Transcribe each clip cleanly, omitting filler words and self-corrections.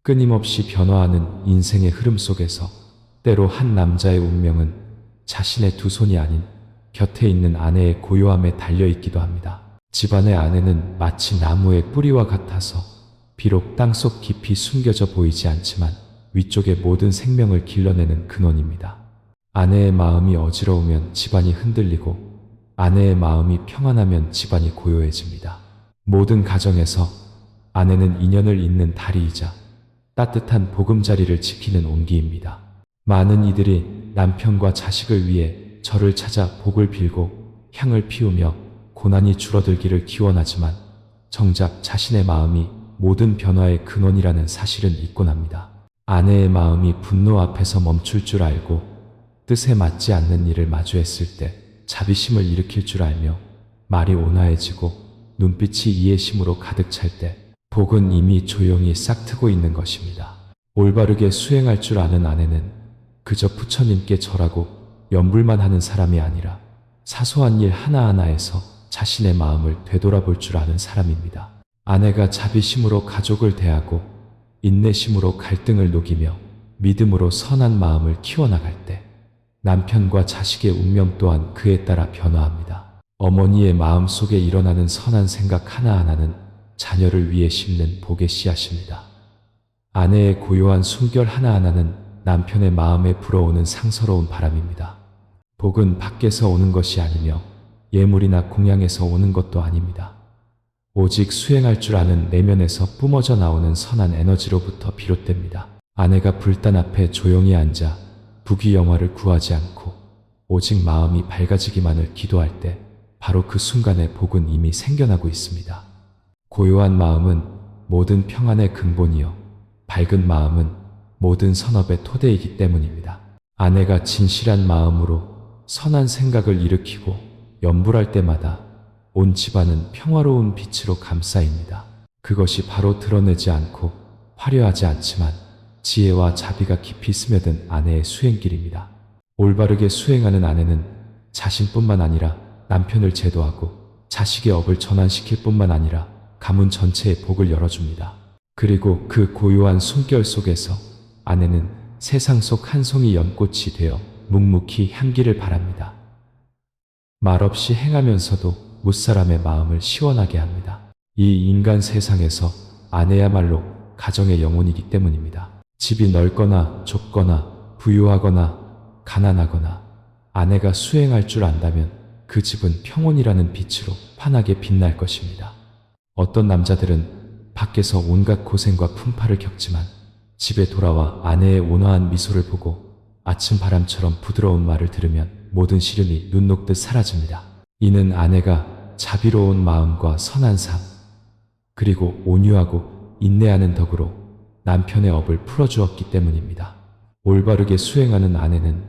끊임없이 변화하는 인생의 흐름 속에서 때로 한 남자의 운명은 자신의 두 손이 아닌 곁에 있는 아내의 고요함에 달려있기도 합니다. 집안의 아내는 마치 나무의 뿌리와 같아서 비록 땅속 깊이 숨겨져 보이지 않지만 위쪽의 모든 생명을 길러내는 근원입니다. 아내의 마음이 어지러우면 집안이 흔들리고 아내의 마음이 평안하면 집안이 고요해집니다. 모든 가정에서 아내는 인연을 잇는 다리이자 따뜻한 보금자리를 지키는 온기입니다. 많은 이들이 남편과 자식을 위해 절을 찾아 복을 빌고 향을 피우며 고난이 줄어들기를 기원하지만 정작 자신의 마음이 모든 변화의 근원이라는 사실은 잊곤 합니다. 아내의 마음이 분노 앞에서 멈출 줄 알고 뜻에 맞지 않는 일을 마주했을 때 자비심을 일으킬 줄 알며 말이 온화해지고 눈빛이 이해심으로 가득 찰 때 복은 이미 조용히 싹트고 있는 것입니다. 올바르게 수행할 줄 아는 아내는 그저 부처님께 절하고 염불만 하는 사람이 아니라 사소한 일 하나하나에서 자신의 마음을 되돌아볼 줄 아는 사람입니다. 아내가 자비심으로 가족을 대하고 인내심으로 갈등을 녹이며 믿음으로 선한 마음을 키워나갈 때 남편과 자식의 운명 또한 그에 따라 변화합니다. 어머니의 마음 속에 일어나는 선한 생각 하나하나는 자녀를 위해 심는 복의 씨앗입니다. 아내의 고요한 숨결 하나하나는 남편의 마음에 불어오는 상서로운 바람입니다. 복은 밖에서 오는 것이 아니며 예물이나 공양에서 오는 것도 아닙니다. 오직 수행할 줄 아는 내면에서 뿜어져 나오는 선한 에너지로부터 비롯됩니다. 아내가 불단 앞에 조용히 앉아 부귀영화를 구하지 않고 오직 마음이 밝아지기만을 기도할 때 바로 그 순간에 복은 이미 생겨나고 있습니다. 고요한 마음은 모든 평안의 근본이요 밝은 마음은 모든 선업의 토대이기 때문입니다. 아내가 진실한 마음으로 선한 생각을 일으키고 염불할 때마다 온 집안은 평화로운 빛으로 감싸입니다. 그것이 바로 드러내지 않고 화려하지 않지만 지혜와 자비가 깊이 스며든 아내의 수행길입니다. 올바르게 수행하는 아내는 자신뿐만 아니라 남편을 제도하고 자식의 업을 전환시킬 뿐만 아니라 가문 전체의 복을 열어줍니다. 그리고 그 고요한 숨결 속에서 아내는 세상 속 한 송이 연꽃이 되어 묵묵히 향기를 바랍니다. 말없이 행하면서도 무사람의 마음을 시원하게 합니다. 이 인간 세상에서 아내야말로 가정의 영혼이기 때문입니다. 집이 넓거나 좁거나 부유하거나 가난하거나 아내가 수행할 줄 안다면 그 집은 평온이라는 빛으로 환하게 빛날 것입니다. 어떤 남자들은 밖에서 온갖 고생과 풍파를 겪지만 집에 돌아와 아내의 온화한 미소를 보고 아침 바람처럼 부드러운 말을 들으면 모든 시련이 눈 녹듯 사라집니다. 이는 아내가 자비로운 마음과 선한 삶, 그리고 온유하고 인내하는 덕으로 남편의 업을 풀어주었기 때문입니다. 올바르게 수행하는 아내는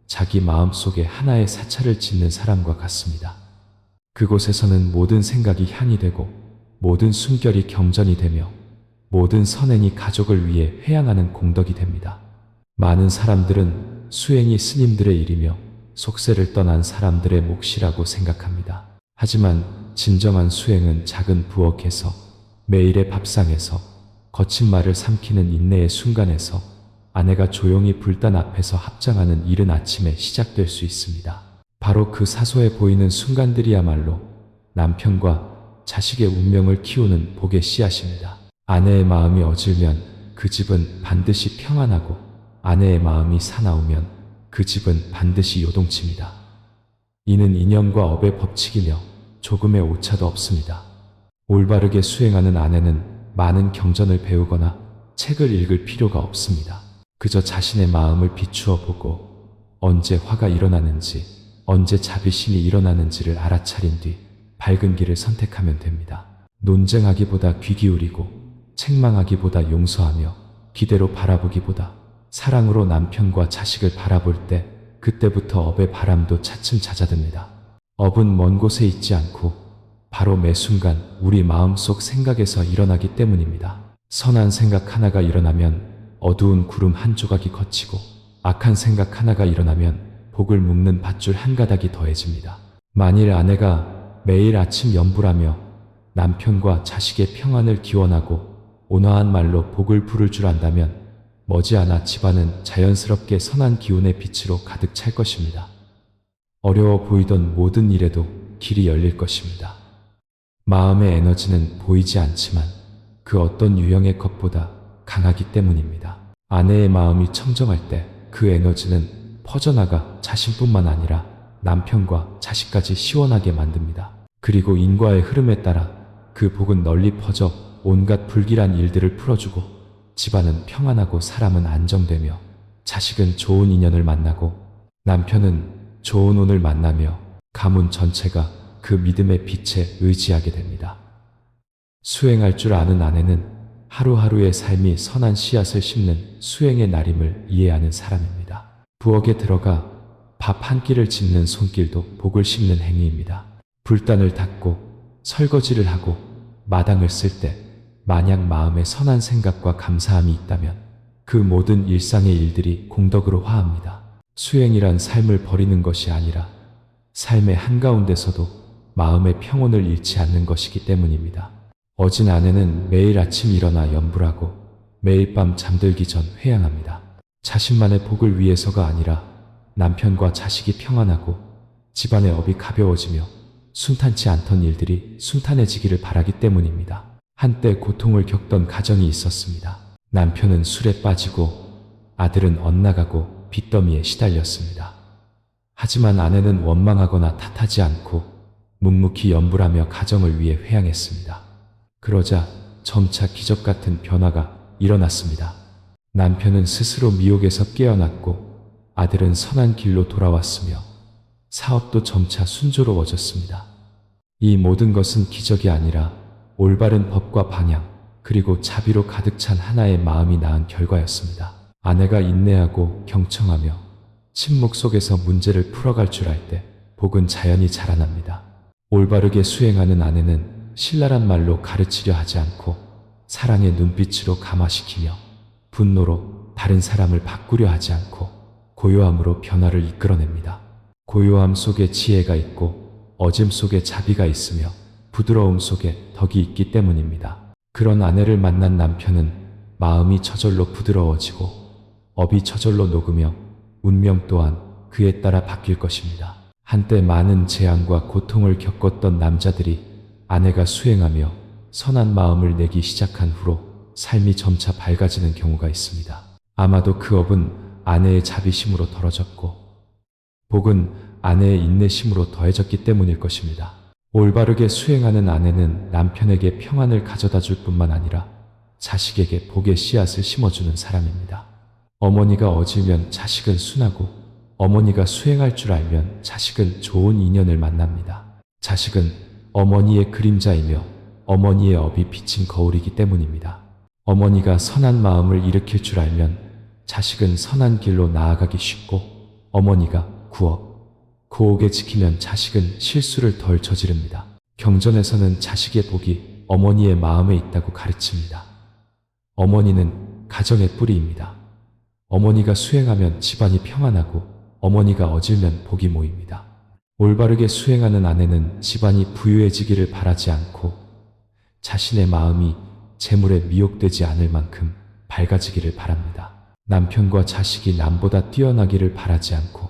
자기 마음속에 하나의 사찰을 짓는 사람과 같습니다. 그곳에서는 모든 생각이 향이 되고 모든 숨결이 경전이 되며 모든 선행이 가족을 위해 회양하는 공덕이 됩니다. 많은 사람들은 수행이 스님들의 일이며 속세를 떠난 사람들의 몫이라고 생각합니다. 하지만 진정한 수행은 작은 부엌에서 매일의 밥상에서 거친 말을 삼키는 인내의 순간에서 아내가 조용히 불단 앞에서 합장하는 이른 아침에 시작될 수 있습니다. 바로 그 사소해 보이는 순간들이야말로 남편과 자식의 운명을 키우는 복의 씨앗입니다. 아내의 마음이 어질면 그 집은 반드시 평안하고 아내의 마음이 사나우면 그 집은 반드시 요동칩니다. 이는 인연과 업의 법칙이며 조금의 오차도 없습니다. 올바르게 수행하는 아내는 많은 경전을 배우거나 책을 읽을 필요가 없습니다. 그저 자신의 마음을 비추어 보고 언제 화가 일어나는지, 언제 자비심이 일어나는지를 알아차린 뒤 밝은 길을 선택하면 됩니다. 논쟁하기보다 귀 기울이고 책망하기보다 용서하며 기대로 바라보기보다 사랑으로 남편과 자식을 바라볼 때 그때부터 업의 바람도 차츰 잦아듭니다. 업은 먼 곳에 있지 않고 바로 매 순간 우리 마음속 생각에서 일어나기 때문입니다. 선한 생각 하나가 일어나면 어두운 구름 한 조각이 걷히고 악한 생각 하나가 일어나면 복을 묶는 밧줄 한 가닥이 더해집니다. 만일 아내가 매일 아침 염불하며 남편과 자식의 평안을 기원하고 온화한 말로 복을 부를 줄 안다면 머지않아 집안은 자연스럽게 선한 기운의 빛으로 가득 찰 것입니다. 어려워 보이던 모든 일에도 길이 열릴 것입니다. 마음의 에너지는 보이지 않지만 그 어떤 유형의 것보다 강하기 때문입니다. 아내의 마음이 청정할 때 그 에너지는 퍼져나가 자신뿐만 아니라 남편과 자식까지 시원하게 만듭니다. 그리고 인과의 흐름에 따라 그 복은 널리 퍼져 온갖 불길한 일들을 풀어주고 집안은 평안하고 사람은 안정되며 자식은 좋은 인연을 만나고 남편은 좋은 운을 만나며 가문 전체가 그 믿음의 빛에 의지하게 됩니다. 수행할 줄 아는 아내는 하루하루의 삶이 선한 씨앗을 심는 수행의 날임을 이해하는 사람입니다. 부엌에 들어가 밥 한 끼를 짓는 손길도 복을 심는 행위입니다. 불단을 닦고 설거지를 하고 마당을 쓸 때 만약 마음에 선한 생각과 감사함이 있다면 그 모든 일상의 일들이 공덕으로 화합니다. 수행이란 삶을 버리는 것이 아니라 삶의 한가운데서도 마음의 평온을 잃지 않는 것이기 때문입니다. 어진 아내는 매일 아침 일어나 염불하고 매일 밤 잠들기 전 회양합니다. 자신만의 복을 위해서가 아니라 남편과 자식이 평안하고 집안의 업이 가벼워지며 순탄치 않던 일들이 순탄해지기를 바라기 때문입니다. 한때 고통을 겪던 가정이 있었습니다. 남편은 술에 빠지고 아들은 엇나가고 빚더미에 시달렸습니다. 하지만 아내는 원망하거나 탓하지 않고 묵묵히 염불하며 가정을 위해 회양했습니다. 그러자 점차 기적 같은 변화가 일어났습니다. 남편은 스스로 미혹에서 깨어났고 아들은 선한 길로 돌아왔으며 사업도 점차 순조로워졌습니다. 이 모든 것은 기적이 아니라 올바른 법과 방향 그리고 자비로 가득 찬 하나의 마음이 낳은 결과였습니다. 아내가 인내하고 경청하며 침묵 속에서 문제를 풀어갈 줄 알 때 복은 자연히 자라납니다. 올바르게 수행하는 아내는 신랄한 말로 가르치려 하지 않고 사랑의 눈빛으로 감화시키며 분노로 다른 사람을 바꾸려 하지 않고 고요함으로 변화를 이끌어냅니다. 고요함 속에 지혜가 있고 어짐 속에 자비가 있으며 부드러움 속에 덕이 있기 때문입니다. 그런 아내를 만난 남편은 마음이 저절로 부드러워지고 업이 저절로 녹으며 운명 또한 그에 따라 바뀔 것입니다. 한때 많은 재앙과 고통을 겪었던 남자들이 아내가 수행하며 선한 마음을 내기 시작한 후로 삶이 점차 밝아지는 경우가 있습니다. 아마도 그 업은 아내의 자비심으로 덜어졌고 복은 아내의 인내심으로 더해졌기 때문일 것입니다. 올바르게 수행하는 아내는 남편에게 평안을 가져다 줄 뿐만 아니라 자식에게 복의 씨앗을 심어주는 사람입니다. 어머니가 어질면 자식은 순하고 어머니가 수행할 줄 알면 자식은 좋은 인연을 만납니다. 자식은 어머니의 그림자이며 어머니의 업이 비친 거울이기 때문입니다. 어머니가 선한 마음을 일으킬 줄 알면 자식은 선한 길로 나아가기 쉽고 어머니가 구업, 고옥에 지키면 자식은 실수를 덜 저지릅니다. 경전에서는 자식의 복이 어머니의 마음에 있다고 가르칩니다. 어머니는 가정의 뿌리입니다. 어머니가 수행하면 집안이 평안하고 어머니가 어질면 복이 모입니다. 올바르게 수행하는 아내는 집안이 부유해지기를 바라지 않고 자신의 마음이 재물에 미혹되지 않을 만큼 밝아지기를 바랍니다. 남편과 자식이 남보다 뛰어나기를 바라지 않고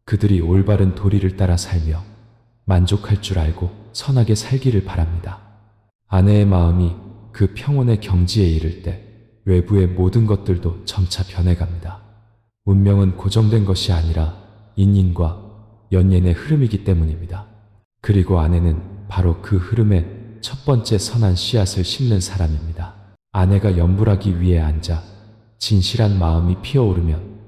그들이 올바른 도리를 따라 살며 만족할 줄 알고 선하게 살기를 바랍니다. 아내의 마음이 그 평온의 경지에 이를 때 외부의 모든 것들도 점차 변해갑니다. 운명은 고정된 것이 아니라 인연과 연연의 흐름이기 때문입니다. 그리고 아내는 바로 그 흐름에 첫 번째 선한 씨앗을 심는 사람입니다. 아내가 염불하기 위해 앉아 진실한 마음이 피어오르면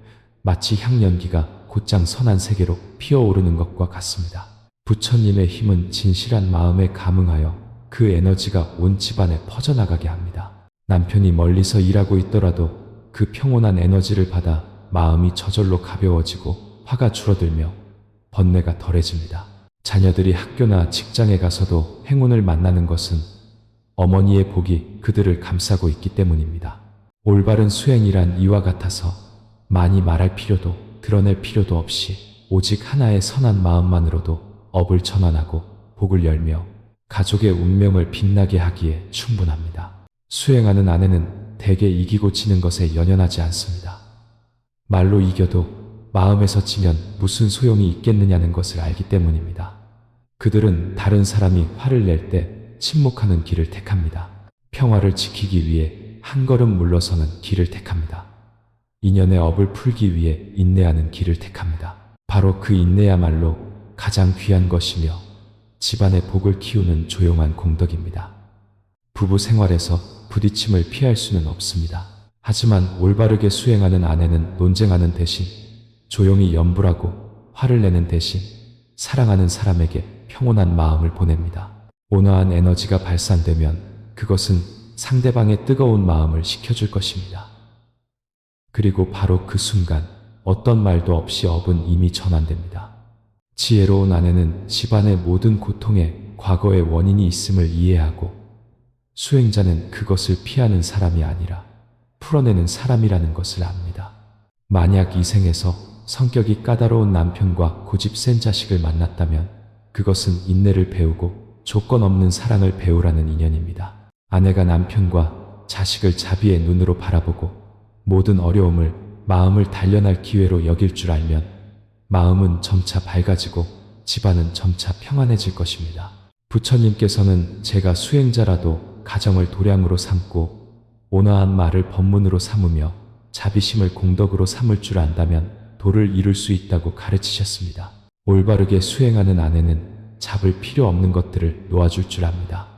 마치 향연기가 곧장 선한 세계로 피어오르는 것과 같습니다. 부처님의 힘은 진실한 마음에 감응하여 그 에너지가 온 집안에 퍼져나가게 합니다. 남편이 멀리서 일하고 있더라도 그 평온한 에너지를 받아 마음이 저절로 가벼워지고 화가 줄어들며 번뇌가 덜해집니다. 자녀들이 학교나 직장에 가서도 행운을 만나는 것은 어머니의 복이 그들을 감싸고 있기 때문입니다. 올바른 수행이란 이와 같아서 많이 말할 필요도 드러낼 필요도 없이 오직 하나의 선한 마음만으로도 업을 전환하고 복을 열며 가족의 운명을 빛나게 하기에 충분합니다. 수행하는 아내는 대개 이기고 지는 것에 연연하지 않습니다. 말로 이겨도 마음에서 지면 무슨 소용이 있겠느냐는 것을 알기 때문입니다. 그들은 다른 사람이 화를 낼 때 침묵하는 길을 택합니다. 평화를 지키기 위해 한 걸음 물러서는 길을 택합니다. 인연의 업을 풀기 위해 인내하는 길을 택합니다. 바로 그 인내야말로 가장 귀한 것이며 집안의 복을 키우는 조용한 공덕입니다. 부부 생활에서 부딪힘을 피할 수는 없습니다. 하지만 올바르게 수행하는 아내는 논쟁하는 대신 조용히 염불하고 화를 내는 대신 사랑하는 사람에게 평온한 마음을 보냅니다. 온화한 에너지가 발산되면 그것은 상대방의 뜨거운 마음을 식혀줄 것입니다. 그리고 바로 그 순간 어떤 말도 없이 업은 이미 전환됩니다. 지혜로운 아내는 집안의 모든 고통에 과거의 원인이 있음을 이해하고 수행자는 그것을 피하는 사람이 아니라 풀어내는 사람이라는 것을 압니다. 만약 이 생에서 성격이 까다로운 남편과 고집 센 자식을 만났다면 그것은 인내를 배우고 조건 없는 사랑을 배우라는 인연입니다. 아내가 남편과 자식을 자비의 눈으로 바라보고 모든 어려움을 마음을 단련할 기회로 여길 줄 알면 마음은 점차 밝아지고 집안은 점차 평안해질 것입니다. 부처님께서는 제가 수행자라도 가정을 도량으로 삼고 온화한 말을 법문으로 삼으며 자비심을 공덕으로 삼을 줄 안다면 도를 이룰 수 있다고 가르치셨습니다. 올바르게 수행하는 아내는 잡을 필요 없는 것들을 놓아줄 줄 압니다.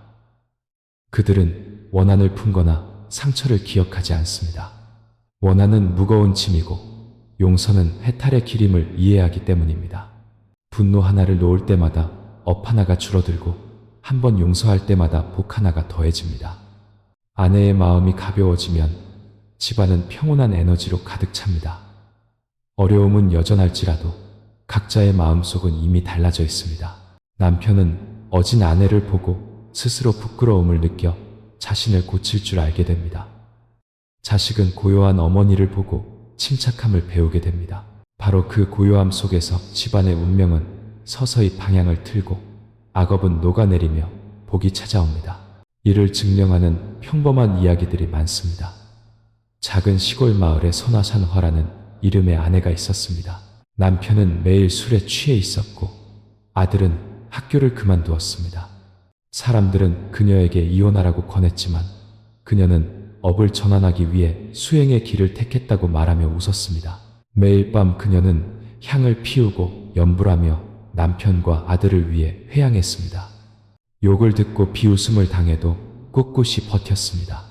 그들은 원한을 품거나 상처를 기억하지 않습니다. 원한은 무거운 짐이고 용서는 해탈의 길임을 이해하기 때문입니다. 분노 하나를 놓을 때마다 업 하나가 줄어들고 한 번 용서할 때마다 복 하나가 더해집니다. 아내의 마음이 가벼워지면 집안은 평온한 에너지로 가득 찹니다. 어려움은 여전할지라도 각자의 마음속은 이미 달라져 있습니다. 남편은 어진 아내를 보고 스스로 부끄러움을 느껴 자신을 고칠 줄 알게 됩니다. 자식은 고요한 어머니를 보고 침착함을 배우게 됩니다. 바로 그 고요함 속에서 집안의 운명은 서서히 방향을 틀고 악업은 녹아내리며 복이 찾아옵니다. 이를 증명하는 평범한 이야기들이 많습니다. 작은 시골 마을에 선화산화라는 이름의 아내가 있었습니다. 남편은 매일 술에 취해 있었고 아들은 학교를 그만두었습니다. 사람들은 그녀에게 이혼하라고 권했지만 그녀는 업을 전환하기 위해 수행의 길을 택했다고 말하며 웃었습니다. 매일 밤 그녀는 향을 피우고 염불하며 남편과 아들을 위해 회향했습니다. 욕을 듣고 비웃음을 당해도 꿋꿋이 버텼습니다.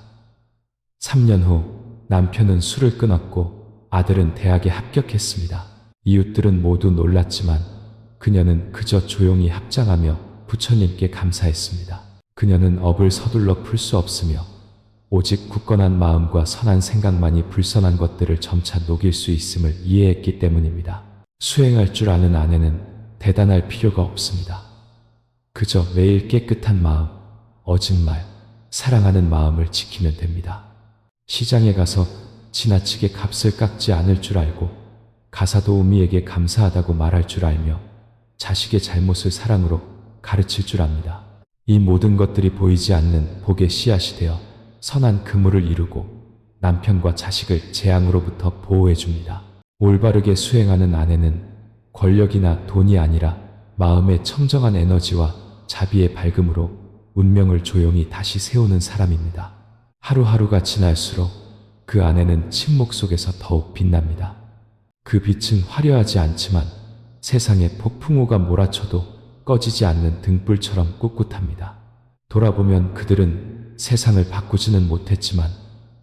3년 후 남편은 술을 끊었고 아들은 대학에 합격했습니다. 이웃들은 모두 놀랐지만 그녀는 그저 조용히 합장하며 부처님께 감사했습니다. 그녀는 업을 서둘러 풀 수 없으며 오직 굳건한 마음과 선한 생각만이 불선한 것들을 점차 녹일 수 있음을 이해했기 때문입니다. 수행할 줄 아는 아내는 대단할 필요가 없습니다. 그저 매일 깨끗한 마음, 어진 말, 사랑하는 마음을 지키면 됩니다. 시장에 가서 지나치게 값을 깎지 않을 줄 알고 가사도우미에게 감사하다고 말할 줄 알며 자식의 잘못을 사랑으로 가르칠 줄 압니다. 이 모든 것들이 보이지 않는 복의 씨앗이 되어 선한 그물을 이루고 남편과 자식을 재앙으로부터 보호해 줍니다. 올바르게 수행하는 아내는 권력이나 돈이 아니라 마음의 청정한 에너지와 자비의 밝음으로 운명을 조용히 다시 세우는 사람입니다. 하루하루가 지날수록 그 아내는 침묵 속에서 더욱 빛납니다. 그 빛은 화려하지 않지만 세상에 폭풍우가 몰아쳐도 꺼지지 않는 등불처럼 꿋꿋합니다. 돌아보면 그들은 세상을 바꾸지는 못했지만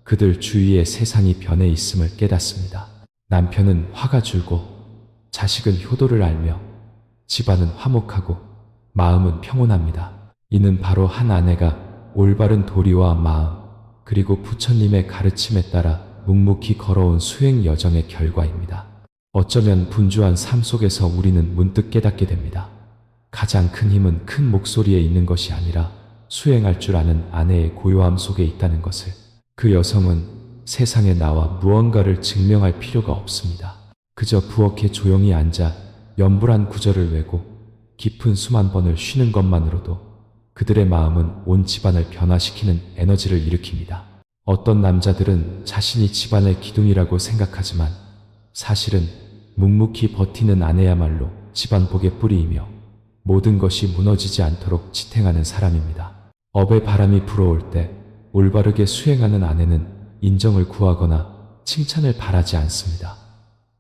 그들 주위에 세상이 변해 있음을 깨닫습니다. 남편은 화가 줄고 자식은 효도를 알며 집안은 화목하고 마음은 평온합니다. 이는 바로 한 아내가 올바른 도리와 마음 그리고 부처님의 가르침에 따라 묵묵히 걸어온 수행 여정의 결과입니다. 어쩌면 분주한 삶 속에서 우리는 문득 깨닫게 됩니다. 가장 큰 힘은 큰 목소리에 있는 것이 아니라 수행할 줄 아는 아내의 고요함 속에 있다는 것을. 그 여성은 세상에 나와 무언가를 증명할 필요가 없습니다. 그저 부엌에 조용히 앉아 염불한 구절을 외고 깊은 숨 한 번을 쉬는 것만으로도 그들의 마음은 온 집안을 변화시키는 에너지를 일으킵니다. 어떤 남자들은 자신이 집안의 기둥이라고 생각하지만 사실은 묵묵히 버티는 아내야말로 집안복의 뿌리이며 모든 것이 무너지지 않도록 지탱하는 사람입니다. 업의 바람이 불어올 때 올바르게 수행하는 아내는 인정을 구하거나 칭찬을 바라지 않습니다.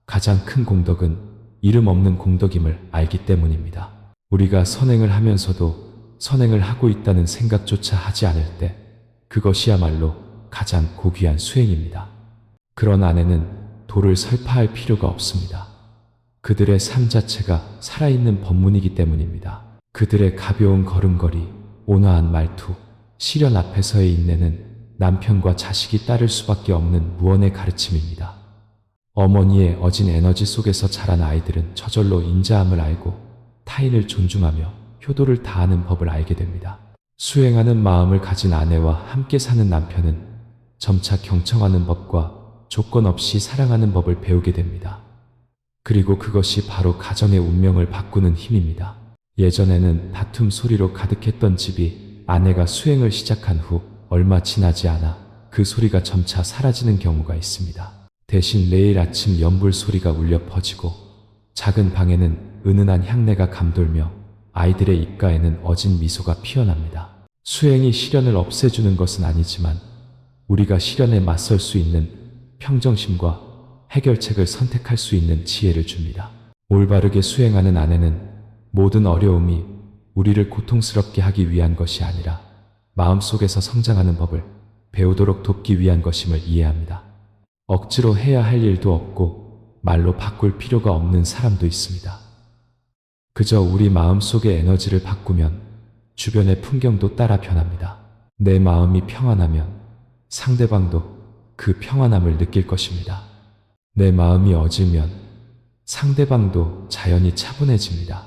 가장 큰 공덕은 이름 없는 공덕임을 알기 때문입니다. 우리가 선행을 하면서도 선행을 하고 있다는 생각조차 하지 않을 때 그것이야말로 가장 고귀한 수행입니다. 그런 아내는 도를 설파할 필요가 없습니다. 그들의 삶 자체가 살아있는 법문이기 때문입니다. 그들의 가벼운 걸음걸이, 온화한 말투, 시련 앞에서의 인내는 남편과 자식이 따를 수밖에 없는 무언의 가르침입니다. 어머니의 어진 에너지 속에서 자란 아이들은 저절로 인자함을 알고 타인을 존중하며 효도를 다하는 법을 알게 됩니다. 수행하는 마음을 가진 아내와 함께 사는 남편은 점차 경청하는 법과 조건 없이 사랑하는 법을 배우게 됩니다. 그리고 그것이 바로 가정의 운명을 바꾸는 힘입니다. 예전에는 다툼 소리로 가득했던 집이 아내가 수행을 시작한 후 얼마 지나지 않아 그 소리가 점차 사라지는 경우가 있습니다. 대신 매일 아침 연불 소리가 울려 퍼지고 작은 방에는 은은한 향내가 감돌며 아이들의 입가에는 어진 미소가 피어납니다. 수행이 시련을 없애주는 것은 아니지만 우리가 시련에 맞설 수 있는 평정심과 해결책을 선택할 수 있는 지혜를 줍니다. 올바르게 수행하는 아내는 모든 어려움이 우리를 고통스럽게 하기 위한 것이 아니라 마음속에서 성장하는 법을 배우도록 돕기 위한 것임을 이해합니다. 억지로 해야 할 일도 없고 말로 바꿀 필요가 없는 사람도 있습니다. 그저 우리 마음속의 에너지를 바꾸면 주변의 풍경도 따라 변합니다. 내 마음이 평안하면 상대방도 그 평안함을 느낄 것입니다. 내 마음이 어지면 상대방도 자연히 차분해집니다.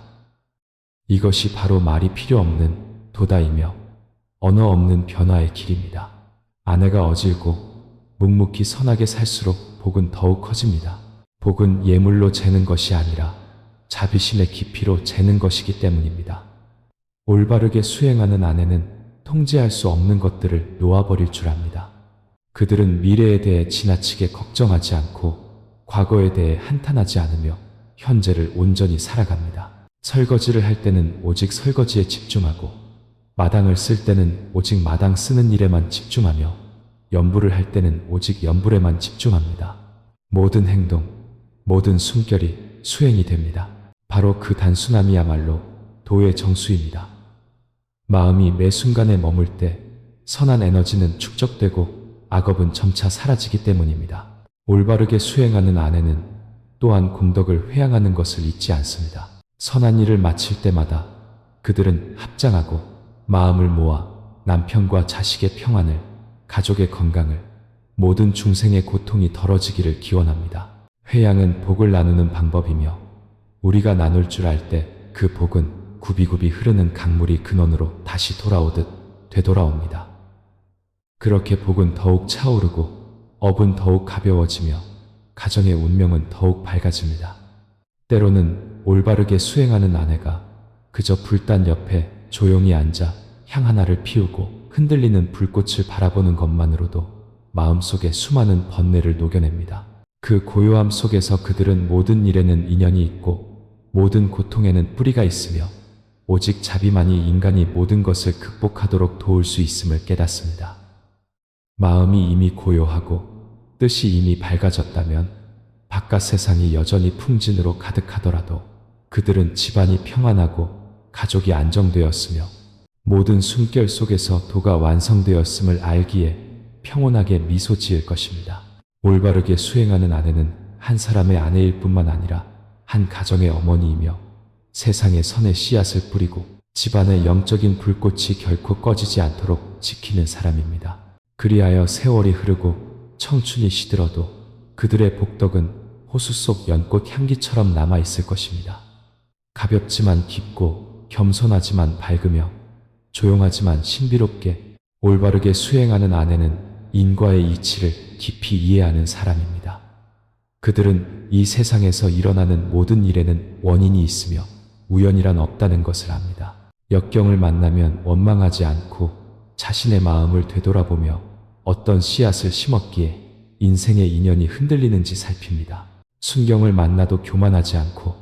이것이 바로 말이 필요 없는 도다이며 언어 없는 변화의 길입니다. 아내가 어질고 묵묵히 선하게 살수록 복은 더욱 커집니다. 복은 예물로 재는 것이 아니라 자비심의 깊이로 재는 것이기 때문입니다. 올바르게 수행하는 아내는 통제할 수 없는 것들을 놓아버릴 줄 압니다. 그들은 미래에 대해 지나치게 걱정하지 않고 과거에 대해 한탄하지 않으며 현재를 온전히 살아갑니다. 설거지를 할 때는 오직 설거지에 집중하고 마당을 쓸 때는 오직 마당 쓰는 일에만 집중하며 연불을 할 때는 오직 연불에만 집중합니다. 모든 행동, 모든 숨결이 수행이 됩니다. 바로 그 단순함이야말로 도의 정수입니다. 마음이 매 순간에 머물 때 선한 에너지는 축적되고 악업은 점차 사라지기 때문입니다. 올바르게 수행하는 아내는 또한 공덕을 회양하는 것을 잊지 않습니다. 선한 일을 마칠 때마다 그들은 합장하고 마음을 모아 남편과 자식의 평안을, 가족의 건강을, 모든 중생의 고통이 덜어지기를 기원합니다. 회양은 복을 나누는 방법이며 우리가 나눌 줄 알 때 그 복은 굽이굽이 흐르는 강물이 근원으로 다시 돌아오듯 되돌아옵니다. 그렇게 복은 더욱 차오르고 업은 더욱 가벼워지며 가정의 운명은 더욱 밝아집니다. 때로는 올바르게 수행하는 아내가 그저 불단 옆에 조용히 앉아 향 하나를 피우고 흔들리는 불꽃을 바라보는 것만으로도 마음속에 수많은 번뇌를 녹여냅니다. 그 고요함 속에서 그들은 모든 일에는 인연이 있고 모든 고통에는 뿌리가 있으며 오직 자비만이 인간이 모든 것을 극복하도록 도울 수 있음을 깨닫습니다. 마음이 이미 고요하고 뜻이 이미 밝아졌다면 바깥 세상이 여전히 풍진으로 가득하더라도 그들은 집안이 평안하고 가족이 안정되었으며 모든 숨결 속에서 도가 완성되었음을 알기에 평온하게 미소 지을 것입니다. 올바르게 수행하는 아내는 한 사람의 아내일 뿐만 아니라 한 가정의 어머니이며 세상에 선의 씨앗을 뿌리고 집안의 영적인 불꽃이 결코 꺼지지 않도록 지키는 사람입니다. 그리하여 세월이 흐르고 청춘이 시들어도 그들의 복덕은 호수 속 연꽃 향기처럼 남아있을 것입니다. 가볍지만 깊고 겸손하지만 밝으며 조용하지만 신비롭게 올바르게 수행하는 아내는 인과의 이치를 깊이 이해하는 사람입니다. 그들은 이 세상에서 일어나는 모든 일에는 원인이 있으며 우연이란 없다는 것을 압니다. 역경을 만나면 원망하지 않고 자신의 마음을 되돌아보며 어떤 씨앗을 심었기에 인생의 인연이 흔들리는지 살핍니다. 순경을 만나도 교만하지 않고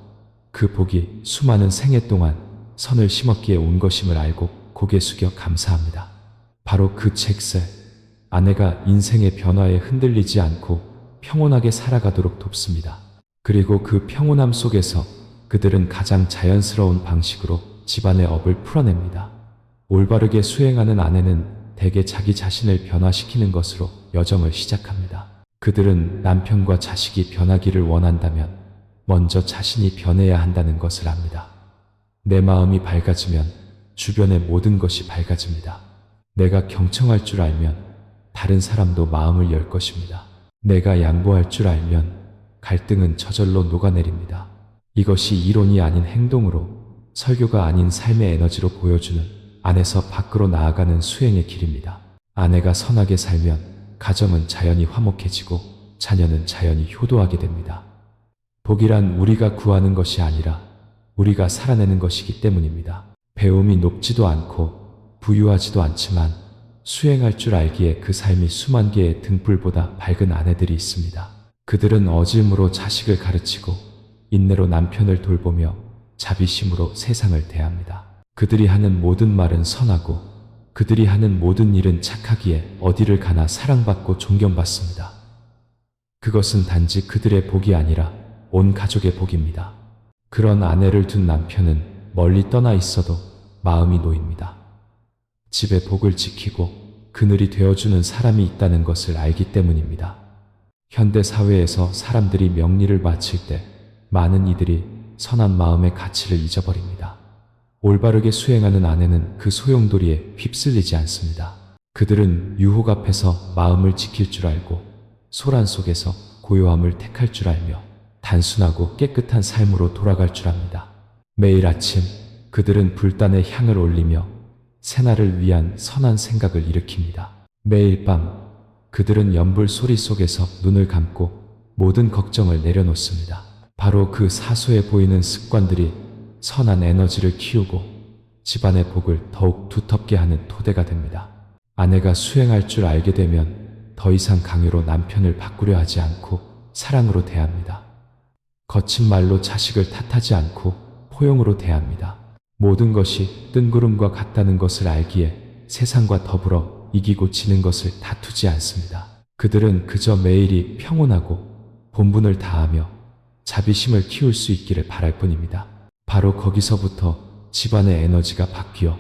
그 복이 수많은 생애 동안 선을 심었기에 온 것임을 알고 고개 숙여 감사합니다. 바로 그 책새, 아내가 인생의 변화에 흔들리지 않고 평온하게 살아가도록 돕습니다. 그리고 그 평온함 속에서 그들은 가장 자연스러운 방식으로 집안의 업을 풀어냅니다. 올바르게 수행하는 아내는 대개 자기 자신을 변화시키는 것으로 여정을 시작합니다. 그들은 남편과 자식이 변하기를 원한다면 먼저 자신이 변해야 한다는 것을 압니다. 내 마음이 밝아지면 주변의 모든 것이 밝아집니다. 내가 경청할 줄 알면 다른 사람도 마음을 열 것입니다. 내가 양보할 줄 알면 갈등은 저절로 녹아내립니다. 이것이 이론이 아닌 행동으로, 설교가 아닌 삶의 에너지로 보여주는 안에서 밖으로 나아가는 수행의 길입니다. 아내가 선하게 살면 가정은 자연히 화목해지고 자녀는 자연히 효도하게 됩니다. 복이란 우리가 구하는 것이 아니라 우리가 살아내는 것이기 때문입니다. 배움이 높지도 않고 부유하지도 않지만 수행할 줄 알기에 그 삶이 수만 개의 등불보다 밝은 아내들이 있습니다. 그들은 어질무로 자식을 가르치고 인내로 남편을 돌보며 자비심으로 세상을 대합니다. 그들이 하는 모든 말은 선하고 그들이 하는 모든 일은 착하기에 어디를 가나 사랑받고 존경받습니다. 그것은 단지 그들의 복이 아니라 온 가족의 복입니다. 그런 아내를 둔 남편은 멀리 떠나 있어도 마음이 놓입니다. 집의 복을 지키고 그늘이 되어주는 사람이 있다는 것을 알기 때문입니다. 현대 사회에서 사람들이 명리를 바칠 때 많은 이들이 선한 마음의 가치를 잊어버립니다. 올바르게 수행하는 아내는 그 소용돌이에 휩쓸리지 않습니다. 그들은 유혹 앞에서 마음을 지킬 줄 알고 소란 속에서 고요함을 택할 줄 알며 단순하고 깨끗한 삶으로 돌아갈 줄 압니다. 매일 아침 그들은 불단에 향을 올리며 새날을 위한 선한 생각을 일으킵니다. 매일 밤 그들은 연불 소리 속에서 눈을 감고 모든 걱정을 내려놓습니다. 바로 그 사소해 보이는 습관들이 선한 에너지를 키우고 집안의 복을 더욱 두텁게 하는 토대가 됩니다. 아내가 수행할 줄 알게 되면 더 이상 강요로 남편을 바꾸려 하지 않고 사랑으로 대합니다. 거친 말로 자식을 탓하지 않고 포용으로 대합니다. 모든 것이 뜬구름과 같다는 것을 알기에 세상과 더불어 이기고 지는 것을 다투지 않습니다. 그들은 그저 매일이 평온하고 본분을 다하며 자비심을 키울 수 있기를 바랄 뿐입니다. 바로 거기서부터 집안의 에너지가 바뀌어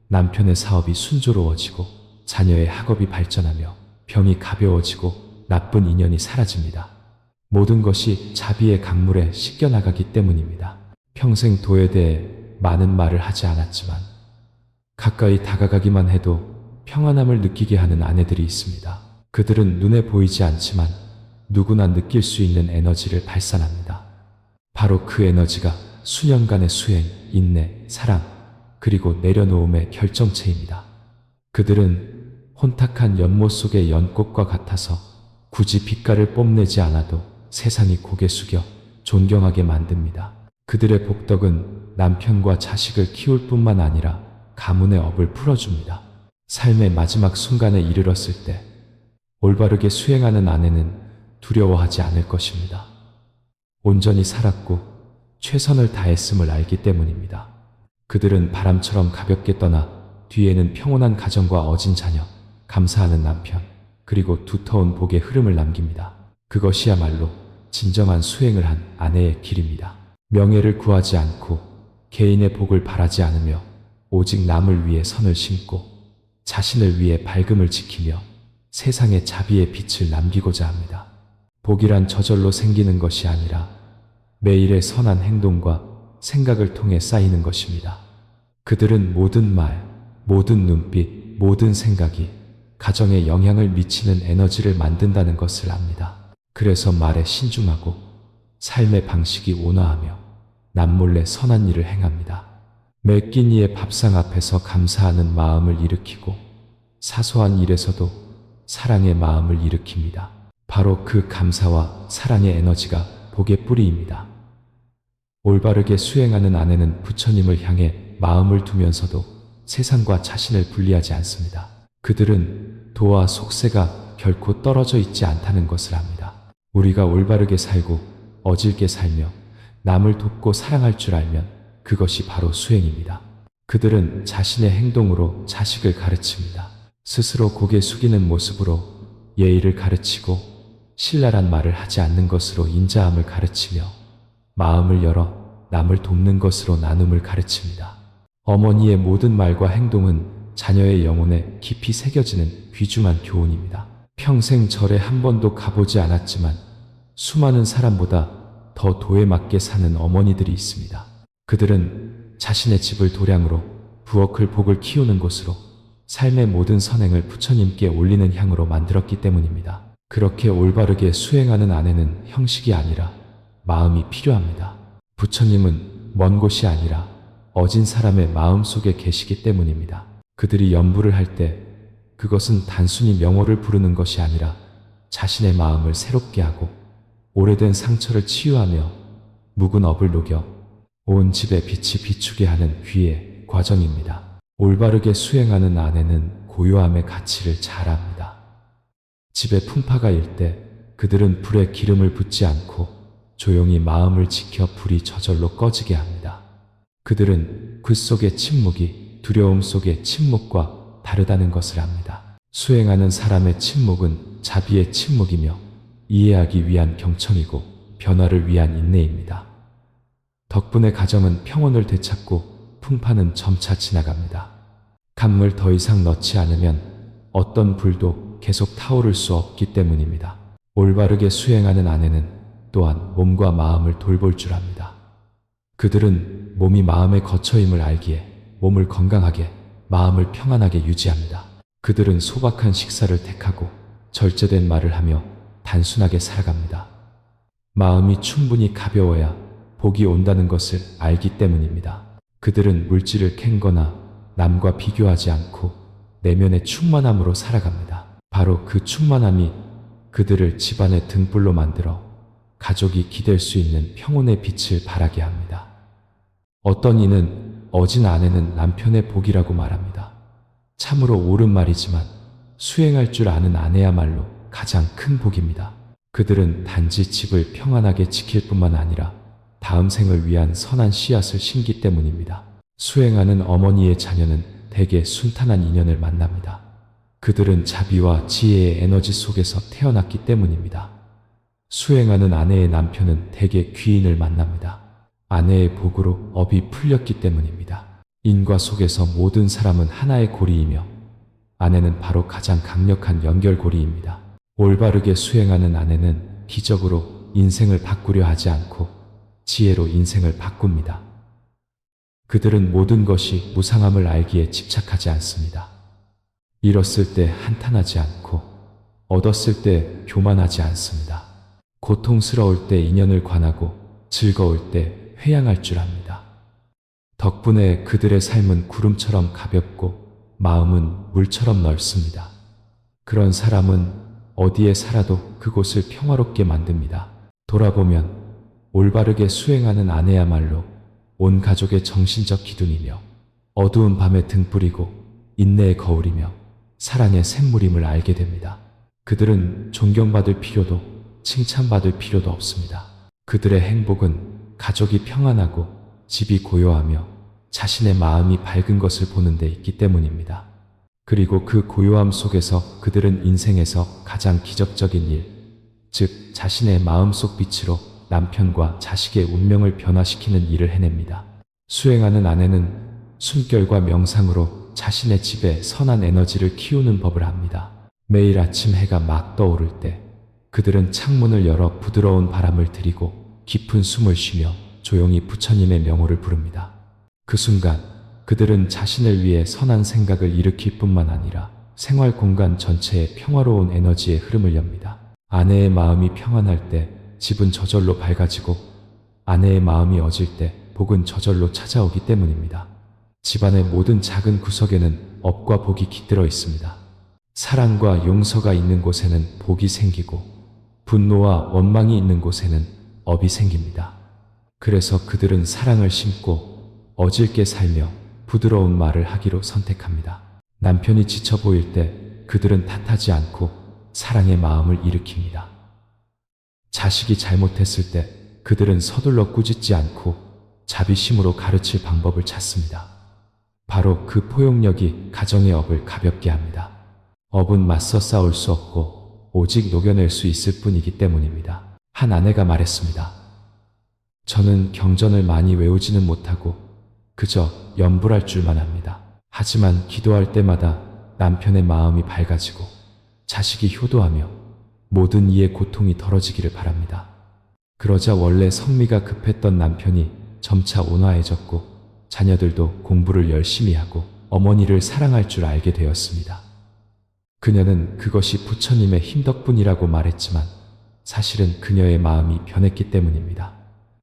남편의 사업이 순조로워지고 자녀의 학업이 발전하며 병이 가벼워지고 나쁜 인연이 사라집니다. 모든 것이 자비의 강물에 씻겨나가기 때문입니다. 평생 도에 대해 많은 말을 하지 않았지만 가까이 다가가기만 해도 평안함을 느끼게 하는 아내들이 있습니다. 그들은 눈에 보이지 않지만 누구나 느낄 수 있는 에너지를 발산합니다. 바로 그 에너지가 수년간의 수행, 인내, 사랑, 그리고 내려놓음의 결정체입니다. 그들은 혼탁한 연못 속의 연꽃과 같아서 굳이 빛깔을 뽐내지 않아도 세상이 고개 숙여 존경하게 만듭니다. 그들의 복덕은 남편과 자식을 키울 뿐만 아니라 가문의 업을 풀어줍니다. 삶의 마지막 순간에 이르렀을 때 올바르게 수행하는 아내는 두려워하지 않을 것입니다. 온전히 살았고 최선을 다했음을 알기 때문입니다. 그들은 바람처럼 가볍게 떠나 뒤에는 평온한 가정과 어진 자녀, 감사하는 남편, 그리고 두터운 복의 흐름을 남깁니다. 그것이야말로 진정한 수행을 한 아내의 길입니다. 명예를 구하지 않고 개인의 복을 바라지 않으며 오직 남을 위해 선을 심고 자신을 위해 밝음을 지키며 세상에 자비의 빛을 남기고자 합니다. 복이란 저절로 생기는 것이 아니라 매일의 선한 행동과 생각을 통해 쌓이는 것입니다. 그들은 모든 말, 모든 눈빛, 모든 생각이 가정에 영향을 미치는 에너지를 만든다는 것을 압니다. 그래서 말에 신중하고 삶의 방식이 온화하며 남몰래 선한 일을 행합니다. 매 끼니의 밥상 앞에서 감사하는 마음을 일으키고 사소한 일에서도 사랑의 마음을 일으킵니다. 바로 그 감사와 사랑의 에너지가 복의 뿌리입니다. 올바르게 수행하는 아내는 부처님을 향해 마음을 두면서도 세상과 자신을 분리하지 않습니다. 그들은 도와 속세가 결코 떨어져 있지 않다는 것을 압니다. 우리가 올바르게 살고 어질게 살며 남을 돕고 사랑할 줄 알면 그것이 바로 수행입니다. 그들은 자신의 행동으로 자식을 가르칩니다. 스스로 고개 숙이는 모습으로 예의를 가르치고 신랄한 말을 하지 않는 것으로 인자함을 가르치며 마음을 열어 남을 돕는 것으로 나눔을 가르칩니다. 어머니의 모든 말과 행동은 자녀의 영혼에 깊이 새겨지는 귀중한 교훈입니다. 평생 절에 한 번도 가보지 않았지만 수많은 사람보다 더 도에 맞게 사는 어머니들이 있습니다. 그들은 자신의 집을 도량으로 부엌을 복을 키우는 곳으로 삶의 모든 선행을 부처님께 올리는 향으로 만들었기 때문입니다. 그렇게 올바르게 수행하는 아내는 형식이 아니라 마음이 필요합니다. 부처님은 먼 곳이 아니라 어진 사람의 마음 속에 계시기 때문입니다. 그들이 연부를 할 때 그것은 단순히 명호를 부르는 것이 아니라 자신의 마음을 새롭게 하고 오래된 상처를 치유하며 묵은 업을 녹여 온 집에 빛이 비추게 하는 귀의 과정입니다. 올바르게 수행하는 아내는 고요함의 가치를 잘 압니다. 집에 풍파가 일 때 그들은 불에 기름을 붓지 않고 조용히 마음을 지켜 불이 저절로 꺼지게 합니다. 그들은 그 속의 침묵이 두려움 속의 침묵과 다르다는 것을 압니다. 수행하는 사람의 침묵은 자비의 침묵이며 이해하기 위한 경청이고 변화를 위한 인내입니다. 덕분에 가정은 평온을 되찾고 풍파는 점차 지나갑니다. 간물 더 이상 넣지 않으면 어떤 불도 계속 타오를 수 없기 때문입니다. 올바르게 수행하는 아내는 또한 몸과 마음을 돌볼 줄 압니다. 그들은 몸이 마음의 거처임을 알기에 몸을 건강하게 마음을 평안하게 유지합니다. 그들은 소박한 식사를 택하고 절제된 말을 하며 단순하게 살아갑니다. 마음이 충분히 가벼워야 복이 온다는 것을 알기 때문입니다. 그들은 물질을 캔거나 남과 비교하지 않고 내면의 충만함으로 살아갑니다. 바로 그 충만함이 그들을 집안의 등불로 만들어 가족이 기댈 수 있는 평온의 빛을 발하게 합니다. 어떤 이는 어진 아내는 남편의 복이라고 말합니다. 참으로 옳은 말이지만 수행할 줄 아는 아내야말로 가장 큰 복입니다. 그들은 단지 집을 평안하게 지킬 뿐만 아니라 다음 생을 위한 선한 씨앗을 심기 때문입니다. 수행하는 어머니의 자녀는 대개 순탄한 인연을 만납니다. 그들은 자비와 지혜의 에너지 속에서 태어났기 때문입니다. 수행하는 아내의 남편은 대개 귀인을 만납니다. 아내의 복으로 업이 풀렸기 때문입니다. 인과 속에서 모든 사람은 하나의 고리이며 아내는 바로 가장 강력한 연결고리입니다. 올바르게 수행하는 아내는 기적으로 인생을 바꾸려 하지 않고 지혜로 인생을 바꿉니다. 그들은 모든 것이 무상함을 알기에 집착하지 않습니다. 잃었을 때 한탄하지 않고 얻었을 때 교만하지 않습니다. 고통스러울 때 인연을 관하고 즐거울 때 회양할 줄 압니다. 덕분에 그들의 삶은 구름처럼 가볍고 마음은 물처럼 넓습니다. 그런 사람은 어디에 살아도 그곳을 평화롭게 만듭니다. 돌아보면 올바르게 수행하는 아내야말로 온 가족의 정신적 기둥이며 어두운 밤의 등불이고 인내의 거울이며 사랑의 샘물임을 알게 됩니다. 그들은 존경받을 필요도 칭찬받을 필요도 없습니다. 그들의 행복은 가족이 평안하고 집이 고요하며 자신의 마음이 밝은 것을 보는 데 있기 때문입니다. 그리고 그 고요함 속에서 그들은 인생에서 가장 기적적인 일, 즉 자신의 마음속 빛으로 남편과 자식의 운명을 변화시키는 일을 해냅니다. 수행하는 아내는 숨결과 명상으로 자신의 집에 선한 에너지를 키우는 법을 합니다. 매일 아침 해가 막 떠오를 때 그들은 창문을 열어 부드러운 바람을 들이고 깊은 숨을 쉬며 조용히 부처님의 명호를 부릅니다. 그 순간 그들은 자신을 위해 선한 생각을 일으킬 뿐만 아니라 생활 공간 전체에 평화로운 에너지의 흐름을 엽니다. 아내의 마음이 평안할 때 집은 저절로 밝아지고 아내의 마음이 어질 때 복은 저절로 찾아오기 때문입니다. 집안의 모든 작은 구석에는 업과 복이 깃들어 있습니다. 사랑과 용서가 있는 곳에는 복이 생기고 분노와 원망이 있는 곳에는 업이 생깁니다. 그래서 그들은 사랑을 심고 어질게 살며 부드러운 말을 하기로 선택합니다. 남편이 지쳐 보일 때 그들은 탓하지 않고 사랑의 마음을 일으킵니다. 자식이 잘못했을 때 그들은 서둘러 꾸짖지 않고 자비심으로 가르칠 방법을 찾습니다. 바로 그 포용력이 가정의 업을 가볍게 합니다. 업은 맞서 싸울 수 없고 오직 녹여낼 수 있을 뿐이기 때문입니다. 한 아내가 말했습니다. 저는 경전을 많이 외우지는 못하고 그저 염불할 줄만 합니다. 하지만 기도할 때마다 남편의 마음이 밝아지고 자식이 효도하며 모든 이의 고통이 덜어지기를 바랍니다. 그러자 원래 성미가 급했던 남편이 점차 온화해졌고 자녀들도 공부를 열심히 하고 어머니를 사랑할 줄 알게 되었습니다. 그녀는 그것이 부처님의 힘 덕분이라고 말했지만 사실은 그녀의 마음이 변했기 때문입니다.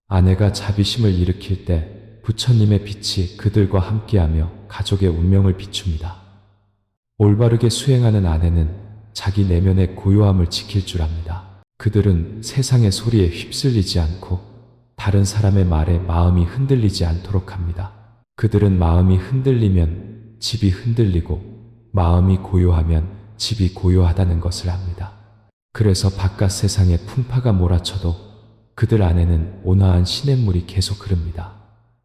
아내가 자비심을 일으킬 때 부처님의 빛이 그들과 함께하며 가족의 운명을 비춥니다. 올바르게 수행하는 아내는 자기 내면의 고요함을 지킬 줄 압니다. 그들은 세상의 소리에 휩쓸리지 않고 다른 사람의 말에 마음이 흔들리지 않도록 합니다. 그들은 마음이 흔들리면 집이 흔들리고 마음이 고요하면 집이 고요하다는 것을 압니다. 그래서 바깥 세상에 풍파가 몰아쳐도 그들 안에는 온화한 시냇물이 계속 흐릅니다.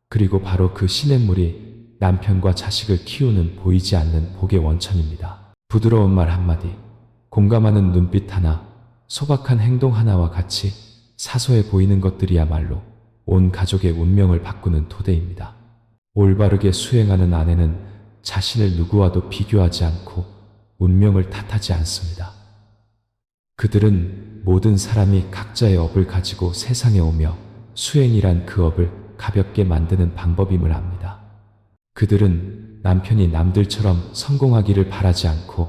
그리고 바로 그 시냇물이 남편과 자식을 키우는 보이지 않는 복의 원천입니다. 부드러운 말 한마디, 공감하는 눈빛 하나, 소박한 행동 하나와 같이 사소해 보이는 것들이야말로 온 가족의 운명을 바꾸는 토대입니다. 올바르게 수행하는 아내는 자신을 누구와도 비교하지 않고 운명을 탓하지 않습니다. 그들은 모든 사람이 각자의 업을 가지고 세상에 오며 수행이란 그 업을 가볍게 만드는 방법임을 압니다. 그들은 남편이 남들처럼 성공하기를 바라지 않고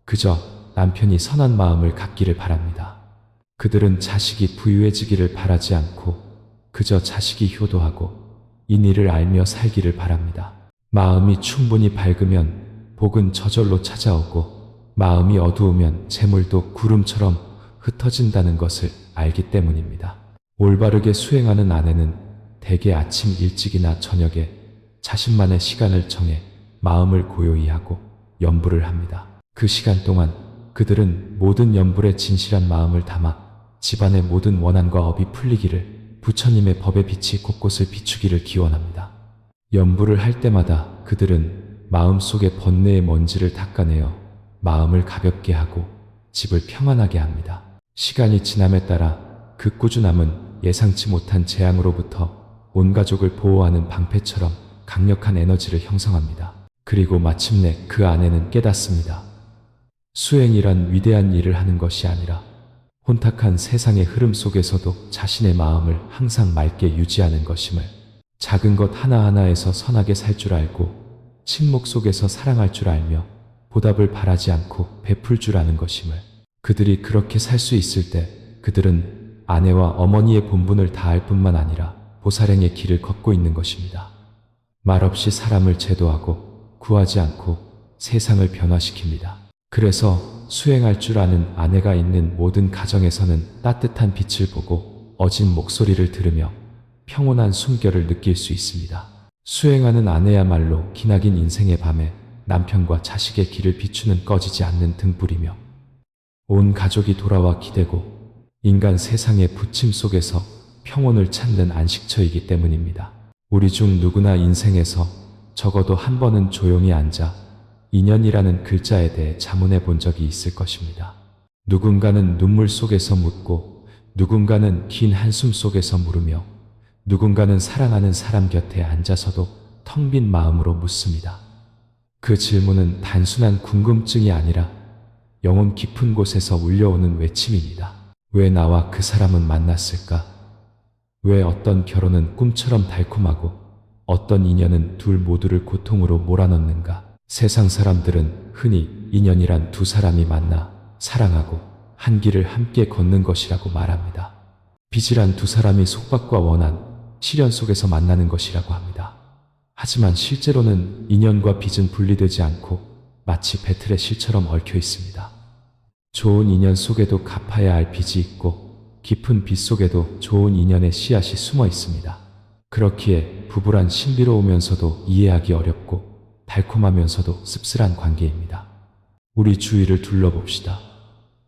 그저 남편이 선한 마음을 갖기를 바랍니다. 그들은 자식이 부유해지기를 바라지 않고 그저 자식이 효도하고 인의를 알며 살기를 바랍니다. 마음이 충분히 밝으면 복은 저절로 찾아오고 마음이 어두우면 재물도 구름처럼 흩어진다는 것을 알기 때문입니다. 올바르게 수행하는 아내는 대개 아침 일찍이나 저녁에 자신만의 시간을 정해 마음을 고요히 하고 염불을 합니다. 그 시간 동안 그들은 모든 염불에 진실한 마음을 담아 집안의 모든 원한과 업이 풀리기를 부처님의 법의 빛이 곳곳을 비추기를 기원합니다. 염불을 할 때마다 그들은 마음속의 번뇌의 먼지를 닦아내어 마음을 가볍게 하고 집을 평안하게 합니다. 시간이 지남에 따라 그 꾸준함은 예상치 못한 재앙으로부터 온 가족을 보호하는 방패처럼 강력한 에너지를 형성합니다. 그리고 마침내 그 아내는 깨닫습니다. 수행이란 위대한 일을 하는 것이 아니라 혼탁한 세상의 흐름 속에서도 자신의 마음을 항상 맑게 유지하는 것임을, 작은 것 하나하나에서 선하게 살 줄 알고 침묵 속에서 사랑할 줄 알며 보답을 바라지 않고 베풀 줄 아는 것임을, 그들이 그렇게 살 수 있을 때 그들은 아내와 어머니의 본분을 다할 뿐만 아니라 보살행의 길을 걷고 있는 것입니다. 말없이 사람을 제도하고 구하지 않고 세상을 변화시킵니다. 그래서 수행할 줄 아는 아내가 있는 모든 가정에서는 따뜻한 빛을 보고 어진 목소리를 들으며 평온한 숨결을 느낄 수 있습니다. 수행하는 아내야말로 기나긴 인생의 밤에 남편과 자식의 길을 비추는 꺼지지 않는 등불이며 온 가족이 돌아와 기대고 인간 세상의 부침 속에서 평온을 찾는 안식처이기 때문입니다. 우리 중 누구나 인생에서 적어도 한 번은 조용히 앉아 인연이라는 글자에 대해 자문해 본 적이 있을 것입니다. 누군가는 눈물 속에서 묻고 누군가는 긴 한숨 속에서 물으며 누군가는 사랑하는 사람 곁에 앉아서도 텅 빈 마음으로 묻습니다. 그 질문은 단순한 궁금증이 아니라 영혼 깊은 곳에서 울려오는 외침입니다. 왜 나와 그 사람은 만났을까? 왜 어떤 결혼은 꿈처럼 달콤하고 어떤 인연은 둘 모두를 고통으로 몰아넣는가? 세상 사람들은 흔히 인연이란 두 사람이 만나 사랑하고 한 길을 함께 걷는 것이라고 말합니다. 빚이란 두 사람이 속박과 원한, 시련 속에서 만나는 것이라고 합니다. 하지만 실제로는 인연과 빚은 분리되지 않고 마치 배틀의 실처럼 얽혀 있습니다. 좋은 인연 속에도 갚아야 할 빚이 있고 깊은 빚 속에도 좋은 인연의 씨앗이 숨어 있습니다. 그렇기에 부부란 신비로우면서도 이해하기 어렵고 달콤하면서도 씁쓸한 관계입니다. 우리 주위를 둘러봅시다.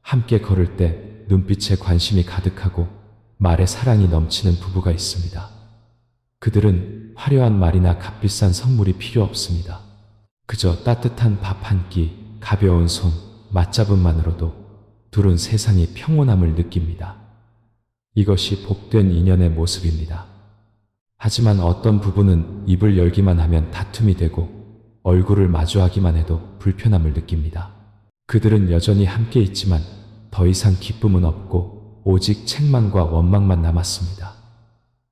함께 걸을 때 눈빛에 관심이 가득하고 말에 사랑이 넘치는 부부가 있습니다. 그들은 화려한 말이나 값비싼 선물이 필요 없습니다. 그저 따뜻한 밥 한 끼, 가벼운 손, 맞잡음만으로도 둘은 세상이 평온함을 느낍니다. 이것이 복된 인연의 모습입니다. 하지만 어떤 부부는 입을 열기만 하면 다툼이 되고 얼굴을 마주하기만 해도 불편함을 느낍니다. 그들은 여전히 함께 있지만 더 이상 기쁨은 없고 오직 책망과 원망만 남았습니다.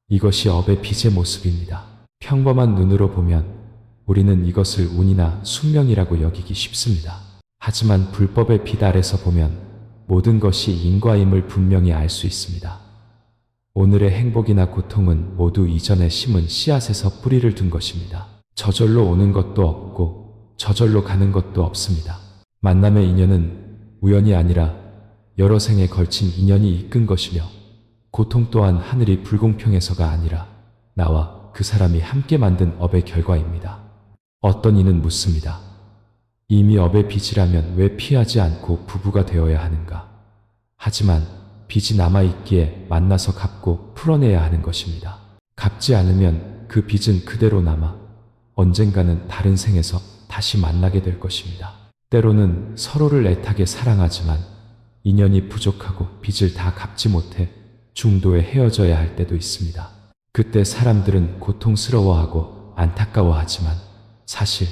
이것이 업의 빚의 모습입니다. 평범한 눈으로 보면 우리는 이것을 운이나 숙명이라고 여기기 쉽습니다. 하지만 불법의 빚 아래서 보면 모든 것이 인과임을 분명히 알 수 있습니다. 오늘의 행복이나 고통은 모두 이전에 심은 씨앗에서 뿌리를 둔 것입니다. 저절로 오는 것도 없고 저절로 가는 것도 없습니다. 만남의 인연은 우연이 아니라 여러 생에 걸친 인연이 이끈 것이며 고통 또한 하늘이 불공평해서가 아니라 나와 그 사람이 함께 만든 업의 결과입니다. 어떤 이는 묻습니다. 이미 업의 빚이라면 왜 피하지 않고 부부가 되어야 하는가? 하지만 빚이 남아있기에 만나서 갚고 풀어내야 하는 것입니다. 갚지 않으면 그 빚은 그대로 남아 언젠가는 다른 생에서 다시 만나게 될 것입니다. 때로는 서로를 애타게 사랑하지만 인연이 부족하고 빚을 다 갚지 못해 중도에 헤어져야 할 때도 있습니다. 그때 사람들은 고통스러워하고 안타까워하지만 사실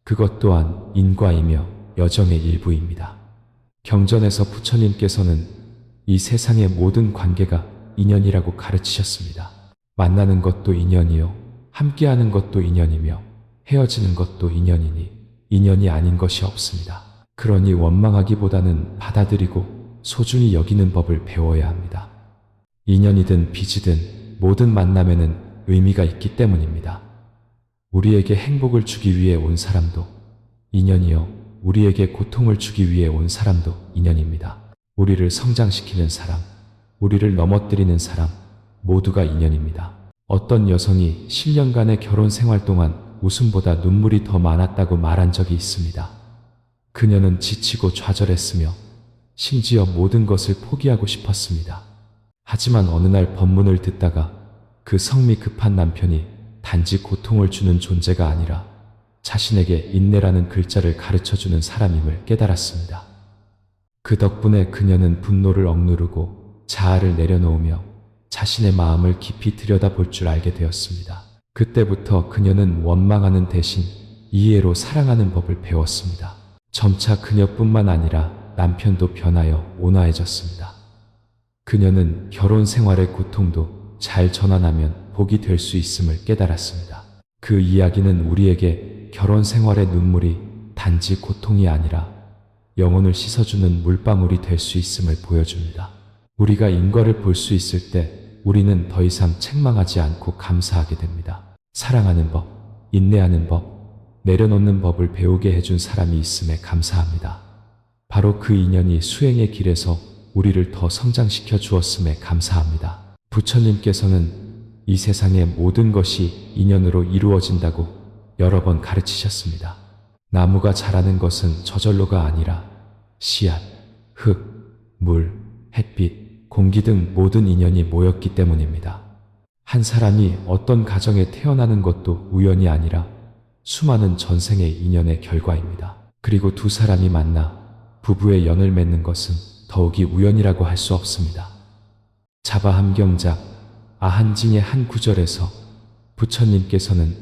그것 또한 인과이며 여정의 일부입니다. 경전에서 부처님께서는 이 세상의 모든 관계가 인연이라고 가르치셨습니다. 만나는 것도 인연이요, 함께하는 것도 인연이며 헤어지는 것도 인연이니 인연이 아닌 것이 없습니다. 그러니 원망하기보다는 받아들이고 소중히 여기는 법을 배워야 합니다. 인연이든 빚이든 모든 만남에는 의미가 있기 때문입니다. 우리에게 행복을 주기 위해 온 사람도 인연이요, 우리에게 고통을 주기 위해 온 사람도 인연입니다. 우리를 성장시키는 사람, 우리를 넘어뜨리는 사람 모두가 인연입니다. 어떤 여성이 10년간의 결혼 생활 동안 웃음보다 눈물이 더 많았다고 말한 적이 있습니다. 그녀는 지치고 좌절했으며 심지어 모든 것을 포기하고 싶었습니다. 하지만 어느 날 법문을 듣다가 그 성미 급한 남편이 단지 고통을 주는 존재가 아니라 자신에게 인내라는 글자를 가르쳐주는 사람임을 깨달았습니다. 그 덕분에 그녀는 분노를 억누르고 자아를 내려놓으며 자신의 마음을 깊이 들여다볼 줄 알게 되었습니다. 그때부터 그녀는 원망하는 대신 이해로 사랑하는 법을 배웠습니다. 점차 그녀뿐만 아니라 남편도 변하여 온화해졌습니다. 그녀는 결혼 생활의 고통도 잘 전환하면 복이 될 수 있음을 깨달았습니다. 그 이야기는 우리에게 결혼 생활의 눈물이 단지 고통이 아니라 영혼을 씻어주는 물방울이 될 수 있음을 보여줍니다. 우리가 인과를 볼 수 있을 때 우리는 더 이상 책망하지 않고 감사하게 됩니다. 사랑하는 법, 인내하는 법, 내려놓는 법을 배우게 해준 사람이 있음에 감사합니다. 바로 그 인연이 수행의 길에서 우리를 더 성장시켜 주었음에 감사합니다. 부처님께서는 이 세상의 모든 것이 인연으로 이루어진다고 여러 번 가르치셨습니다. 나무가 자라는 것은 저절로가 아니라 씨앗, 흙, 물, 햇빛, 공기 등 모든 인연이 모였기 때문입니다. 한 사람이 어떤 가정에 태어나는 것도 우연이 아니라 수많은 전생의 인연의 결과입니다. 그리고 두 사람이 만나 부부의 연을 맺는 것은 더욱이 우연이라고 할 수 없습니다. 자바함경작 아한징의 한 구절에서 부처님께서는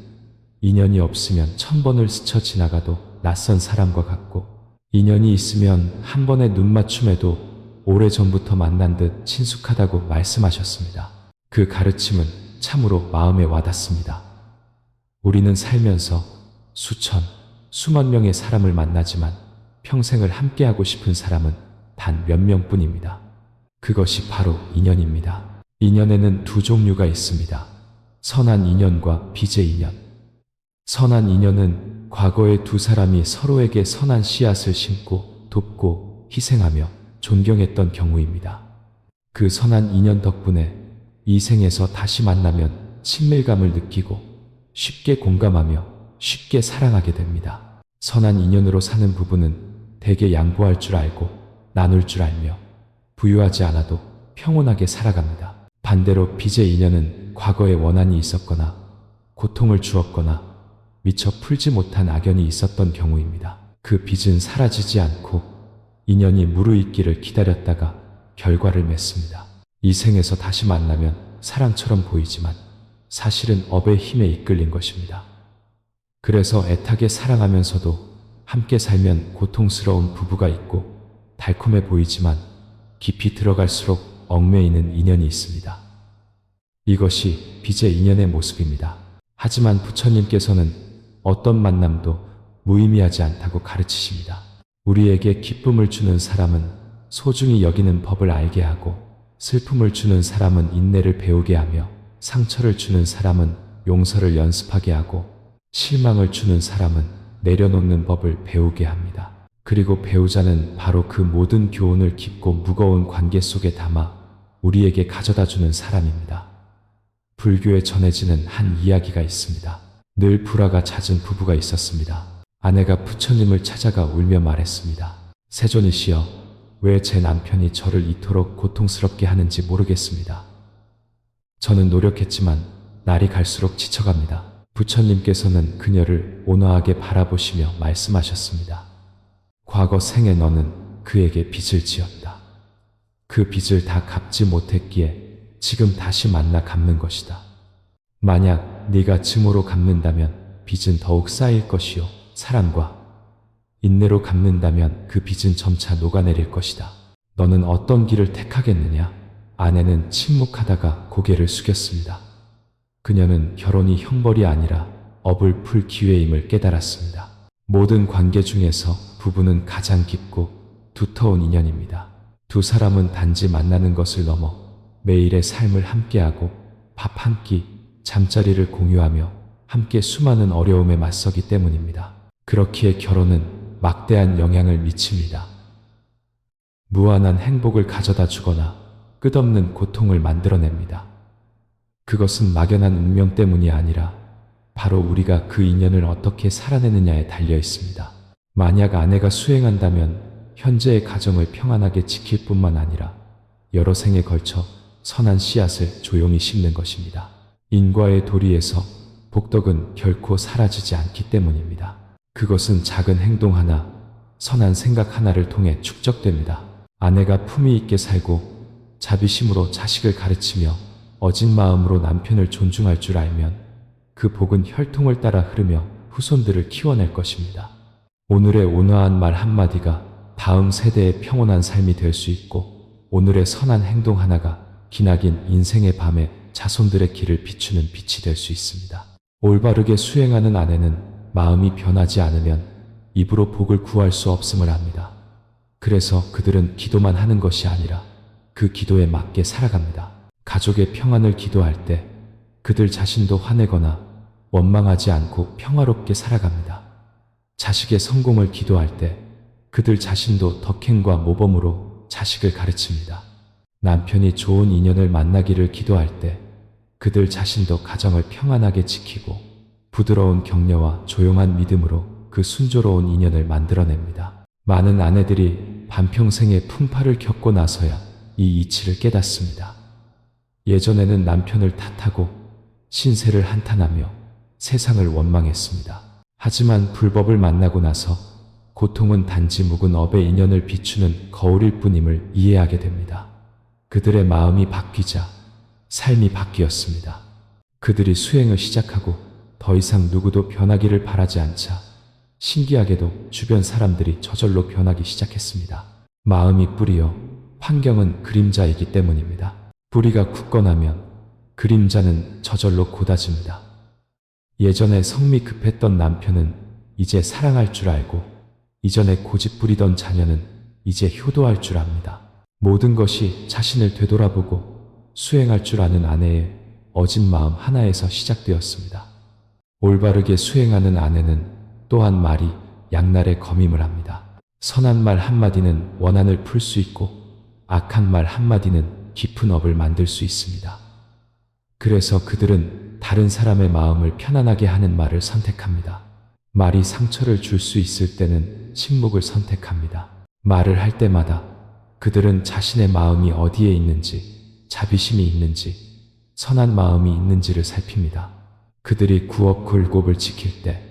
인연이 없으면 1000번을 스쳐 지나가도 낯선 사람과 같고 인연이 있으면 한 번의 눈맞춤에도 오래전부터 만난 듯 친숙하다고 말씀하셨습니다. 그 가르침은 참으로 마음에 와닿습니다. 우리는 살면서 수천, 수만 명의 사람을 만나지만 평생을 함께하고 싶은 사람은 단 몇 명뿐입니다. 그것이 바로 인연입니다. 인연에는 두 종류가 있습니다. 선한 인연과 빚의 인연. 선한 인연은 과거의 두 사람이 서로에게 선한 씨앗을 심고 돕고 희생하며 존경했던 경우입니다. 그 선한 인연 덕분에 이 생에서 다시 만나면 친밀감을 느끼고 쉽게 공감하며 쉽게 사랑하게 됩니다. 선한 인연으로 사는 부부는 대개 양보할 줄 알고 나눌 줄 알며 부유하지 않아도 평온하게 살아갑니다. 반대로 빚의 인연은 과거에 원한이 있었거나 고통을 주었거나 미처 풀지 못한 악연이 있었던 경우입니다. 그 빚은 사라지지 않고 인연이 무르익기를 기다렸다가 결과를 맺습니다. 이 생에서 다시 만나면 사랑처럼 보이지만 사실은 업의 힘에 이끌린 것입니다. 그래서 애타게 사랑하면서도 함께 살면 고통스러운 부부가 있고 달콤해 보이지만 깊이 들어갈수록 얽매이는 인연이 있습니다. 이것이 빚의 인연의 모습입니다. 하지만 부처님께서는 어떤 만남도 무의미하지 않다고 가르치십니다. 우리에게 기쁨을 주는 사람은 소중히 여기는 법을 알게 하고 슬픔을 주는 사람은 인내를 배우게 하며 상처를 주는 사람은 용서를 연습하게 하고 실망을 주는 사람은 내려놓는 법을 배우게 합니다. 그리고 배우자는 바로 그 모든 교훈을 깊고 무거운 관계 속에 담아 우리에게 가져다 주는 사람입니다. 불교에 전해지는 한 이야기가 있습니다. 늘 불화가 잦은 부부가 있었습니다. 아내가 부처님을 찾아가 울며 말했습니다. 세존이시여, 왜 제 남편이 저를 이토록 고통스럽게 하는지 모르겠습니다. 저는 노력했지만 날이 갈수록 지쳐갑니다. 부처님께서는 그녀를 온화하게 바라보시며 말씀하셨습니다. 과거 생에 너는 그에게 빚을 지었다. 그 빚을 다 갚지 못했기에 지금 다시 만나 갚는 것이다. 만약 네가 증오로 갚는다면 빚은 더욱 쌓일 것이요, 사랑과 인내로 갚는다면 그 빚은 점차 녹아내릴 것이다. 너는 어떤 길을 택하겠느냐? 아내는 침묵하다가 고개를 숙였습니다. 그녀는 결혼이 형벌이 아니라 업을 풀 기회임을 깨달았습니다. 모든 관계 중에서 부부는 가장 깊고 두터운 인연입니다. 두 사람은 단지 만나는 것을 넘어 매일의 삶을 함께하고 밥 한 끼, 잠자리를 공유하며 함께 수많은 어려움에 맞서기 때문입니다. 그렇기에 결혼은 막대한 영향을 미칩니다. 무한한 행복을 가져다 주거나 끝없는 고통을 만들어냅니다. 그것은 막연한 운명 때문이 아니라 바로 우리가 그 인연을 어떻게 살아내느냐에 달려 있습니다. 만약 아내가 수행한다면 현재의 가정을 평안하게 지킬 뿐만 아니라 여러 생에 걸쳐 선한 씨앗을 조용히 심는 것입니다. 인과의 도리에서 복덕은 결코 사라지지 않기 때문입니다. 그것은 작은 행동 하나, 선한 생각 하나를 통해 축적됩니다. 아내가 품위 있게 살고 자비심으로 자식을 가르치며 어진 마음으로 남편을 존중할 줄 알면 그 복은 혈통을 따라 흐르며 후손들을 키워낼 것입니다. 오늘의 온화한 말 한마디가 다음 세대의 평온한 삶이 될 수 있고 오늘의 선한 행동 하나가 기나긴 인생의 밤에 자손들의 길을 비추는 빛이 될 수 있습니다. 올바르게 수행하는 아내는 마음이 변하지 않으면 입으로 복을 구할 수 없음을 압니다. 그래서 그들은 기도만 하는 것이 아니라 그 기도에 맞게 살아갑니다. 가족의 평안을 기도할 때 그들 자신도 화내거나 원망하지 않고 평화롭게 살아갑니다. 자식의 성공을 기도할 때 그들 자신도 덕행과 모범으로 자식을 가르칩니다. 남편이 좋은 인연을 만나기를 기도할 때 그들 자신도 가정을 평안하게 지키고 부드러운 격려와 조용한 믿음으로 그 순조로운 인연을 만들어냅니다. 많은 아내들이 반평생의 풍파를 겪고 나서야 이 이치를 깨닫습니다. 예전에는 남편을 탓하고 신세를 한탄하며 세상을 원망했습니다. 하지만 불법을 만나고 나서 고통은 단지 묵은 업의 인연을 비추는 거울일 뿐임을 이해하게 됩니다. 그들의 마음이 바뀌자 삶이 바뀌었습니다. 그들이 수행을 시작하고 더 이상 누구도 변하기를 바라지 않자 신기하게도 주변 사람들이 저절로 변하기 시작했습니다. 마음이 뿌리요, 환경은 그림자이기 때문입니다. 뿌리가 굳건하면 그림자는 저절로 곧아집니다. 예전에 성미 급했던 남편은 이제 사랑할 줄 알고 이전에 고집 부리던 자녀는 이제 효도할 줄 압니다. 모든 것이 자신을 되돌아보고 수행할 줄 아는 아내의 어진 마음 하나에서 시작되었습니다. 올바르게 수행하는 아내는 또한 말이 양날의 검임을 합니다. 선한 말 한마디는 원한을 풀 수 있고 악한 말 한마디는 깊은 업을 만들 수 있습니다. 그래서 그들은 다른 사람의 마음을 편안하게 하는 말을 선택합니다. 말이 상처를 줄 수 있을 때는 침묵을 선택합니다. 말을 할 때마다 그들은 자신의 마음이 어디에 있는지, 자비심이 있는지, 선한 마음이 있는지를 살핍니다. 그들이 구억 굴곡을 지킬 때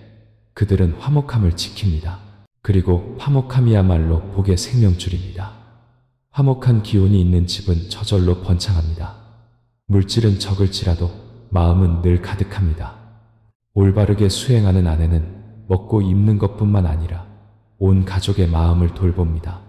그들은 화목함을 지킵니다. 그리고 화목함이야말로 복의 생명줄입니다. 화목한 기운이 있는 집은 저절로 번창합니다. 물질은 적을지라도 마음은 늘 가득합니다. 올바르게 수행하는 아내는 먹고 입는 것뿐만 아니라 온 가족의 마음을 돌봅니다.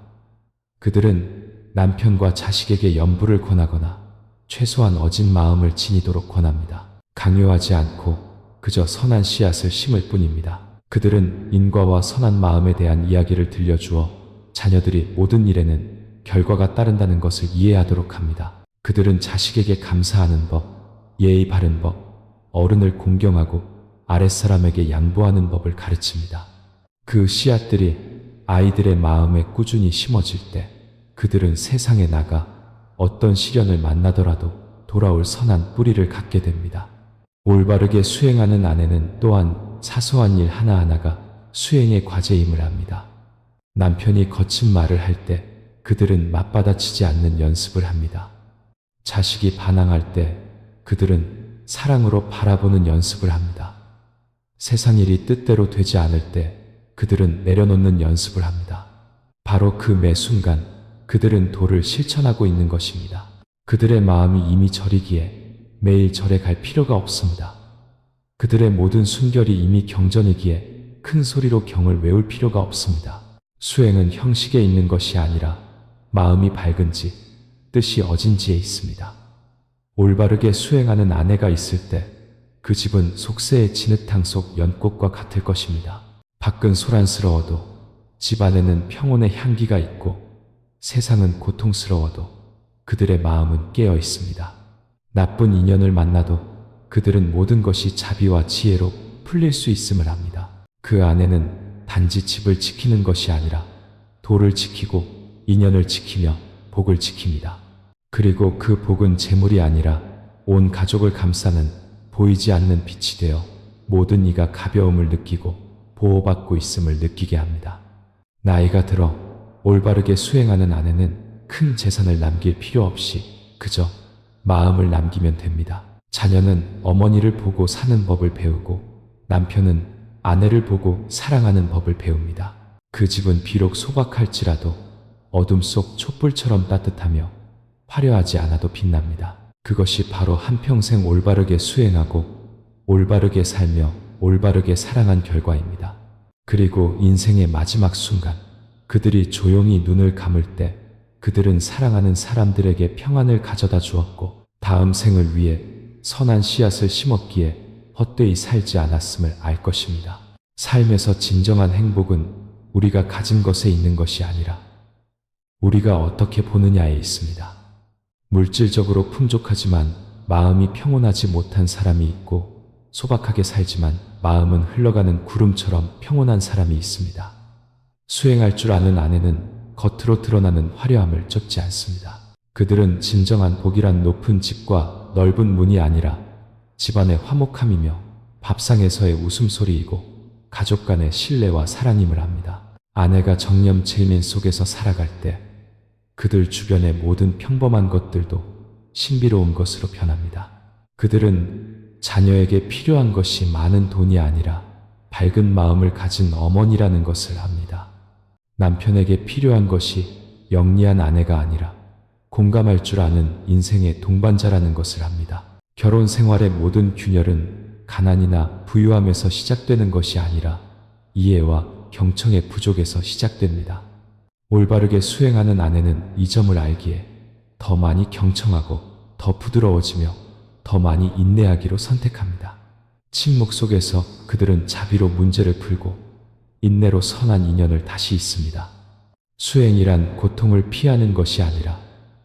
그들은 남편과 자식에게 연부를 권하거나 최소한 어진 마음을 지니도록 권합니다. 강요하지 않고 그저 선한 씨앗을 심을 뿐입니다. 그들은 인과와 선한 마음에 대한 이야기를 들려주어 자녀들이 모든 일에는 결과가 따른다는 것을 이해하도록 합니다. 그들은 자식에게 감사하는 법, 예의 바른 법, 어른을 공경하고 아랫사람에게 양보하는 법을 가르칩니다. 그 씨앗들이 아이들의 마음에 꾸준히 심어질 때 그들은 세상에 나가 어떤 시련을 만나더라도 돌아올 선한 뿌리를 갖게 됩니다. 올바르게 수행하는 아내는 또한 사소한 일 하나하나가 수행의 과제임을 압니다. 남편이 거친 말을 할 때 그들은 맞받아치지 않는 연습을 합니다. 자식이 반항할 때 그들은 사랑으로 바라보는 연습을 합니다. 세상 일이 뜻대로 되지 않을 때 그들은 내려놓는 연습을 합니다. 바로 그 매 순간 그들은 도를 실천하고 있는 것입니다. 그들의 마음이 이미 절이기에 매일 절에 갈 필요가 없습니다. 그들의 모든 순결이 이미 경전이기에 큰 소리로 경을 외울 필요가 없습니다. 수행은 형식에 있는 것이 아니라 마음이 밝은지 뜻이 어진지에 있습니다. 올바르게 수행하는 아내가 있을 때 그 집은 속세의 진흙탕 속 연꽃과 같을 것입니다. 밖은 소란스러워도 집 안에는 평온의 향기가 있고 세상은 고통스러워도 그들의 마음은 깨어 있습니다. 나쁜 인연을 만나도 그들은 모든 것이 자비와 지혜로 풀릴 수 있음을 압니다. 그 안에는 단지 집을 지키는 것이 아니라 도를 지키고 인연을 지키며 복을 지킵니다. 그리고 그 복은 재물이 아니라 온 가족을 감싸는 보이지 않는 빛이 되어 모든 이가 가벼움을 느끼고 보호받고 있음을 느끼게 합니다. 나이가 들어 올바르게 수행하는 아내는 큰 재산을 남길 필요 없이 그저 마음을 남기면 됩니다. 자녀는 어머니를 보고 사는 법을 배우고 남편은 아내를 보고 사랑하는 법을 배웁니다. 그 집은 비록 소박할지라도 어둠 속 촛불처럼 따뜻하며 화려하지 않아도 빛납니다. 그것이 바로 한평생 올바르게 수행하고 올바르게 살며 올바르게 사랑한 결과입니다. 그리고 인생의 마지막 순간 그들이 조용히 눈을 감을 때 그들은 사랑하는 사람들에게 평안을 가져다 주었고 다음 생을 위해 선한 씨앗을 심었기에 헛되이 살지 않았음을 알 것입니다. 삶에서 진정한 행복은 우리가 가진 것에 있는 것이 아니라 우리가 어떻게 보느냐에 있습니다. 물질적으로 풍족하지만 마음이 평온하지 못한 사람이 있고 소박하게 살지만 마음은 흘러가는 구름처럼 평온한 사람이 있습니다. 수행할 줄 아는 아내는 겉으로 드러나는 화려함을 쫓지 않습니다. 그들은 진정한 복이란 높은 집과 넓은 문이 아니라 집안의 화목함이며 밥상에서의 웃음소리이고 가족 간의 신뢰와 사랑임을 압니다. 아내가 정념체민 속에서 살아갈 때 그들 주변의 모든 평범한 것들도 신비로운 것으로 변합니다. 그들은 자녀에게 필요한 것이 많은 돈이 아니라 밝은 마음을 가진 어머니라는 것을 압니다. 남편에게 필요한 것이 영리한 아내가 아니라 공감할 줄 아는 인생의 동반자라는 것을 압니다. 결혼 생활의 모든 균열은 가난이나 부유함에서 시작되는 것이 아니라 이해와 경청의 부족에서 시작됩니다. 올바르게 수행하는 아내는 이 점을 알기에 더 많이 경청하고 더 부드러워지며 더 많이 인내하기로 선택합니다. 침묵 속에서 그들은 자비로 문제를 풀고 인내로 선한 인연을 다시 잇습니다. 수행이란 고통을 피하는 것이 아니라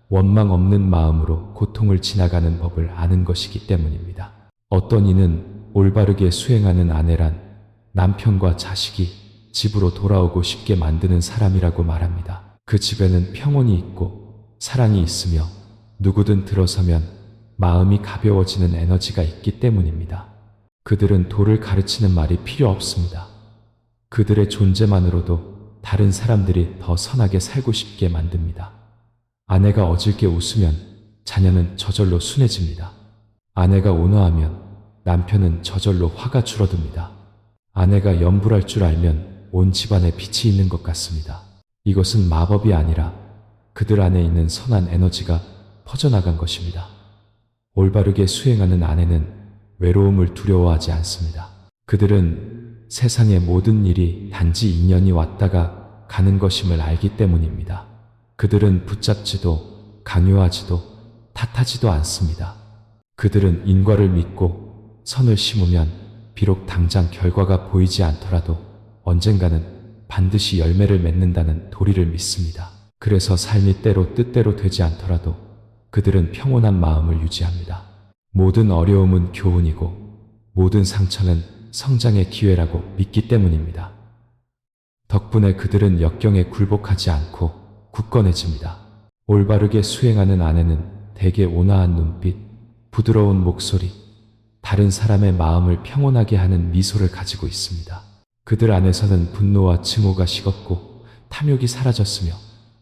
원망 없는 마음으로 고통을 지나가는 법을 아는 것이기 때문입니다. 어떤 이는 올바르게 수행하는 아내란 남편과 자식이 집으로 돌아오고 싶게 만드는 사람이라고 말합니다. 그 집에는 평온이 있고 사랑이 있으며 누구든 들어서면 마음이 가벼워지는 에너지가 있기 때문입니다. 그들은 도를 가르치는 말이 필요 없습니다. 그들의 존재만으로도 다른 사람들이 더 선하게 살고 싶게 만듭니다. 아내가 어질게 웃으면 자녀는 저절로 순해집니다. 아내가 온화하면 남편은 저절로 화가 줄어듭니다. 아내가 염불할 줄 알면 온 집안에 빛이 있는 것 같습니다. 이것은 마법이 아니라 그들 안에 있는 선한 에너지가 퍼져나간 것입니다. 올바르게 수행하는 아내는 외로움을 두려워하지 않습니다. 그들은 세상의 모든 일이 단지 인연이 왔다가 가는 것임을 알기 때문입니다. 그들은 붙잡지도 강요하지도 탓하지도 않습니다. 그들은 인과를 믿고 선을 심으면 비록 당장 결과가 보이지 않더라도 언젠가는 반드시 열매를 맺는다는 도리를 믿습니다. 그래서 삶이 때로 뜻대로 되지 않더라도 그들은 평온한 마음을 유지합니다. 모든 어려움은 교훈이고 모든 상처는 성장의 기회라고 믿기 때문입니다. 덕분에 그들은 역경에 굴복하지 않고 굳건해집니다. 올바르게 수행하는 아내는 대개 온화한 눈빛, 부드러운 목소리, 다른 사람의 마음을 평온하게 하는 미소를 가지고 있습니다. 그들 안에서는 분노와 증오가 식었고 탐욕이 사라졌으며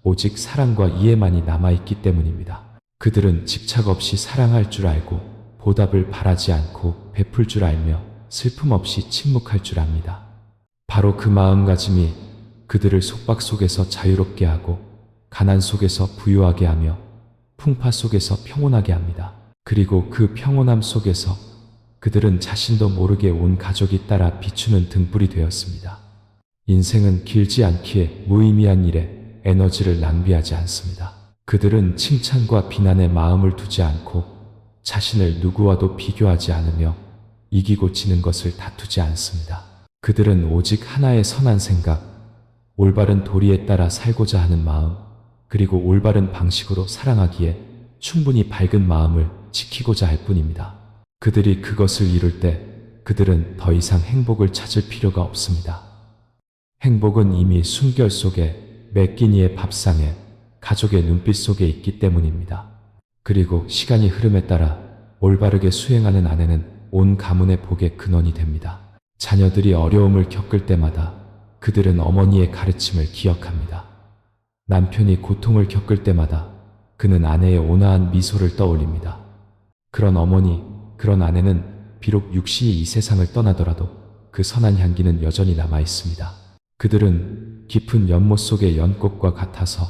오직 사랑과 이해만이 남아있기 때문입니다. 그들은 집착 없이 사랑할 줄 알고 보답을 바라지 않고 베풀 줄 알며 슬픔 없이 침묵할 줄 압니다. 바로 그 마음가짐이 그들을 속박 속에서 자유롭게 하고 가난 속에서 부유하게 하며 풍파 속에서 평온하게 합니다. 그리고 그 평온함 속에서 그들은 자신도 모르게 온 가족이 따라 비추는 등불이 되었습니다. 인생은 길지 않기에 무의미한 일에 에너지를 낭비하지 않습니다. 그들은 칭찬과 비난에 마음을 두지 않고 자신을 누구와도 비교하지 않으며 이기고 지는 것을 다투지 않습니다. 그들은 오직 하나의 선한 생각, 올바른 도리에 따라 살고자 하는 마음, 그리고 올바른 방식으로 사랑하기에 충분히 밝은 마음을 지키고자 할 뿐입니다. 그들이 그것을 이룰 때 그들은 더 이상 행복을 찾을 필요가 없습니다. 행복은 이미 숨결 속에, 매끼니의 밥상에, 가족의 눈빛 속에 있기 때문입니다. 그리고 시간이 흐름에 따라 올바르게 수행하는 아내는 온 가문의 복의 근원이 됩니다. 자녀들이 어려움을 겪을 때마다 그들은 어머니의 가르침을 기억합니다. 남편이 고통을 겪을 때마다 그는 아내의 온화한 미소를 떠올립니다. 그런 어머니, 그런 아내는 비록 육신이 이 세상을 떠나더라도 그 선한 향기는 여전히 남아 있습니다. 그들은 깊은 연못 속의 연꽃과 같아서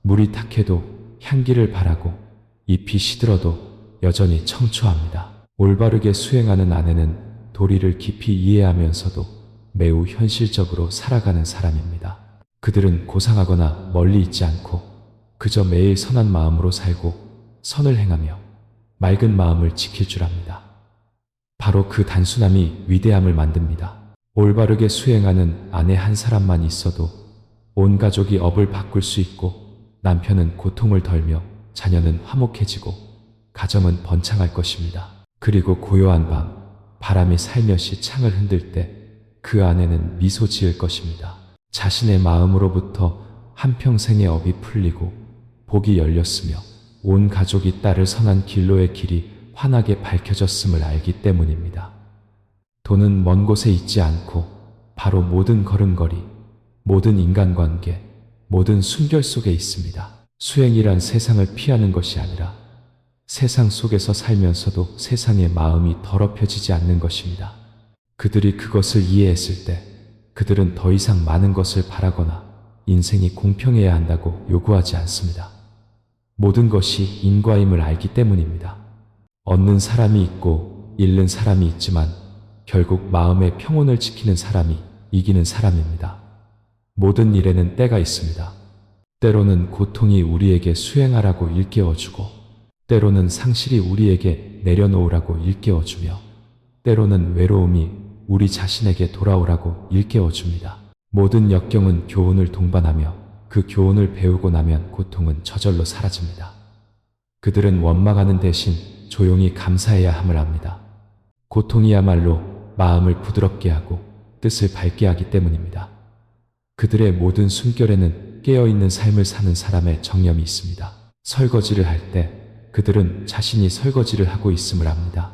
물이 탁해도 향기를 발하고 잎이 시들어도 여전히 청초합니다. 올바르게 수행하는 아내는 도리를 깊이 이해하면서도 매우 현실적으로 살아가는 사람입니다. 그들은 고상하거나 멀리 있지 않고 그저 매일 선한 마음으로 살고 선을 행하며 맑은 마음을 지킬 줄 압니다. 바로 그 단순함이 위대함을 만듭니다. 올바르게 수행하는 아내 한 사람만 있어도 온 가족이 업을 바꿀 수 있고 남편은 고통을 덜며 자녀는 화목해지고 가정은 번창할 것입니다. 그리고 고요한 밤, 바람이 살며시 창을 흔들 때 그 아내는 미소 지을 것입니다. 자신의 마음으로부터 한평생의 업이 풀리고 복이 열렸으며 온 가족이 따를 선한 길로의 길이 환하게 밝혀졌음을 알기 때문입니다. 돈은 먼 곳에 있지 않고 바로 모든 걸음걸이, 모든 인간관계, 모든 순결 속에 있습니다. 수행이란 세상을 피하는 것이 아니라 세상 속에서 살면서도 세상의 마음이 더럽혀지지 않는 것입니다. 그들이 그것을 이해했을 때 그들은 더 이상 많은 것을 바라거나 인생이 공평해야 한다고 요구하지 않습니다. 모든 것이 인과임을 알기 때문입니다. 얻는 사람이 있고 잃는 사람이 있지만 결국 마음의 평온을 지키는 사람이 이기는 사람입니다. 모든 일에는 때가 있습니다. 때로는 고통이 우리에게 수행하라고 일깨워주고 때로는 상실이 우리에게 내려놓으라고 일깨워주며 때로는 외로움이 우리 자신에게 돌아오라고 일깨워줍니다. 모든 역경은 교훈을 동반하며 그 교훈을 배우고 나면 고통은 저절로 사라집니다. 그들은 원망하는 대신 조용히 감사해야 함을 압니다. 고통이야말로 마음을 부드럽게 하고 뜻을 밝게 하기 때문입니다. 그들의 모든 숨결에는 깨어있는 삶을 사는 사람의 정념이 있습니다. 설거지를 할 때 그들은 자신이 설거지를 하고 있음을 압니다.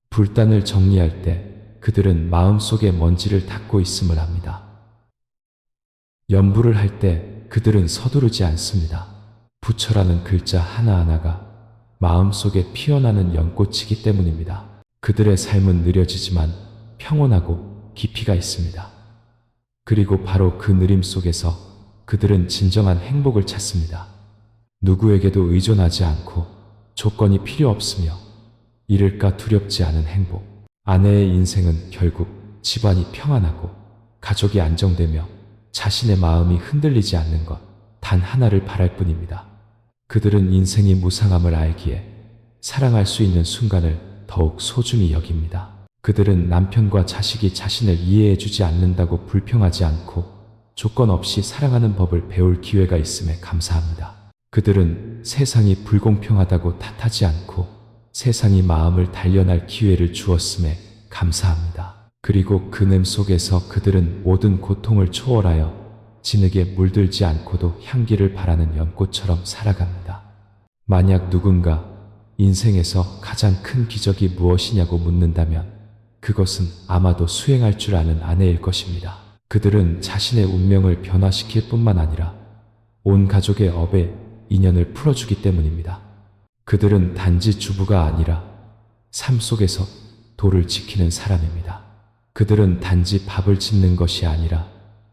불단을 정리할 때 그들은 마음속에 먼지를 닦고 있음을 합니다. 연부를 할 때 그들은 서두르지 않습니다. 부처라는 글자 하나하나가 마음속에 피어나는 연꽃이기 때문입니다. 그들의 삶은 느려지지만 평온하고 깊이가 있습니다. 그리고 바로 그 느림 속에서 그들은 진정한 행복을 찾습니다. 누구에게도 의존하지 않고 조건이 필요 없으며 잃을까 두렵지 않은 행복. 아내의 인생은 결국 집안이 평안하고 가족이 안정되며 자신의 마음이 흔들리지 않는 것 단 하나를 바랄 뿐입니다. 그들은 인생이 무상함을 알기에 사랑할 수 있는 순간을 더욱 소중히 여깁니다. 그들은 남편과 자식이 자신을 이해해주지 않는다고 불평하지 않고 조건 없이 사랑하는 법을 배울 기회가 있음에 감사합니다. 그들은 세상이 불공평하다고 탓하지 않고 세상이 마음을 단련할 기회를 주었음에 감사합니다. 그리고 그 냄 속에서 그들은 모든 고통을 초월하여 진흙에 물들지 않고도 향기를 바라는 연꽃처럼 살아갑니다. 만약 누군가 인생에서 가장 큰 기적이 무엇이냐고 묻는다면 그것은 아마도 수행할 줄 아는 아내일 것입니다. 그들은 자신의 운명을 변화시킬 뿐만 아니라 온 가족의 업의 인연을 풀어주기 때문입니다. 그들은 단지 주부가 아니라 삶 속에서 도를 지키는 사람입니다. 그들은 단지 밥을 짓는 것이 아니라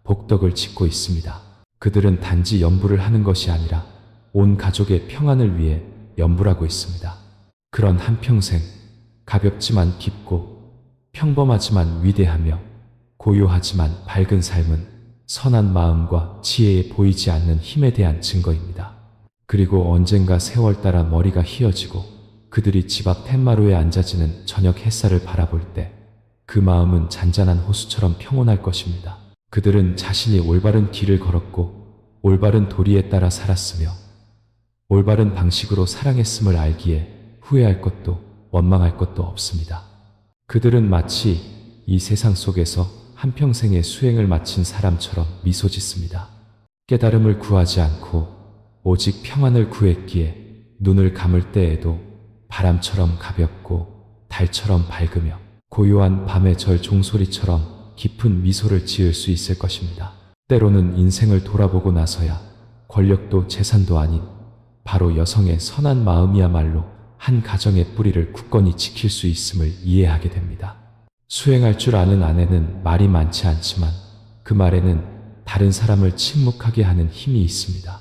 복덕을 짓고 있습니다. 그들은 단지 연부를 하는 것이 아니라 온 가족의 평안을 위해 연부하고 있습니다. 그런 한평생 가볍지만 깊고 평범하지만 위대하며 고요하지만 밝은 삶은 선한 마음과 지혜에 보이지 않는 힘에 대한 증거입니다. 그리고 언젠가 세월 따라 머리가 휘어지고 그들이 집 앞 툇마루에 앉아지는 저녁 햇살을 바라볼 때 그 마음은 잔잔한 호수처럼 평온할 것입니다. 그들은 자신이 올바른 길을 걸었고 올바른 도리에 따라 살았으며 올바른 방식으로 사랑했음을 알기에 후회할 것도 원망할 것도 없습니다. 그들은 마치 이 세상 속에서 한평생의 수행을 마친 사람처럼 미소 짓습니다. 깨달음을 구하지 않고 오직 평안을 구했기에 눈을 감을 때에도 바람처럼 가볍고 달처럼 밝으며 고요한 밤의 절 종소리처럼 깊은 미소를 지을 수 있을 것입니다. 때로는 인생을 돌아보고 나서야 권력도 재산도 아닌 바로 여성의 선한 마음이야말로 한 가정의 뿌리를 굳건히 지킬 수 있음을 이해하게 됩니다. 수행할 줄 아는 아내는 말이 많지 않지만 그 말에는 다른 사람을 침묵하게 하는 힘이 있습니다.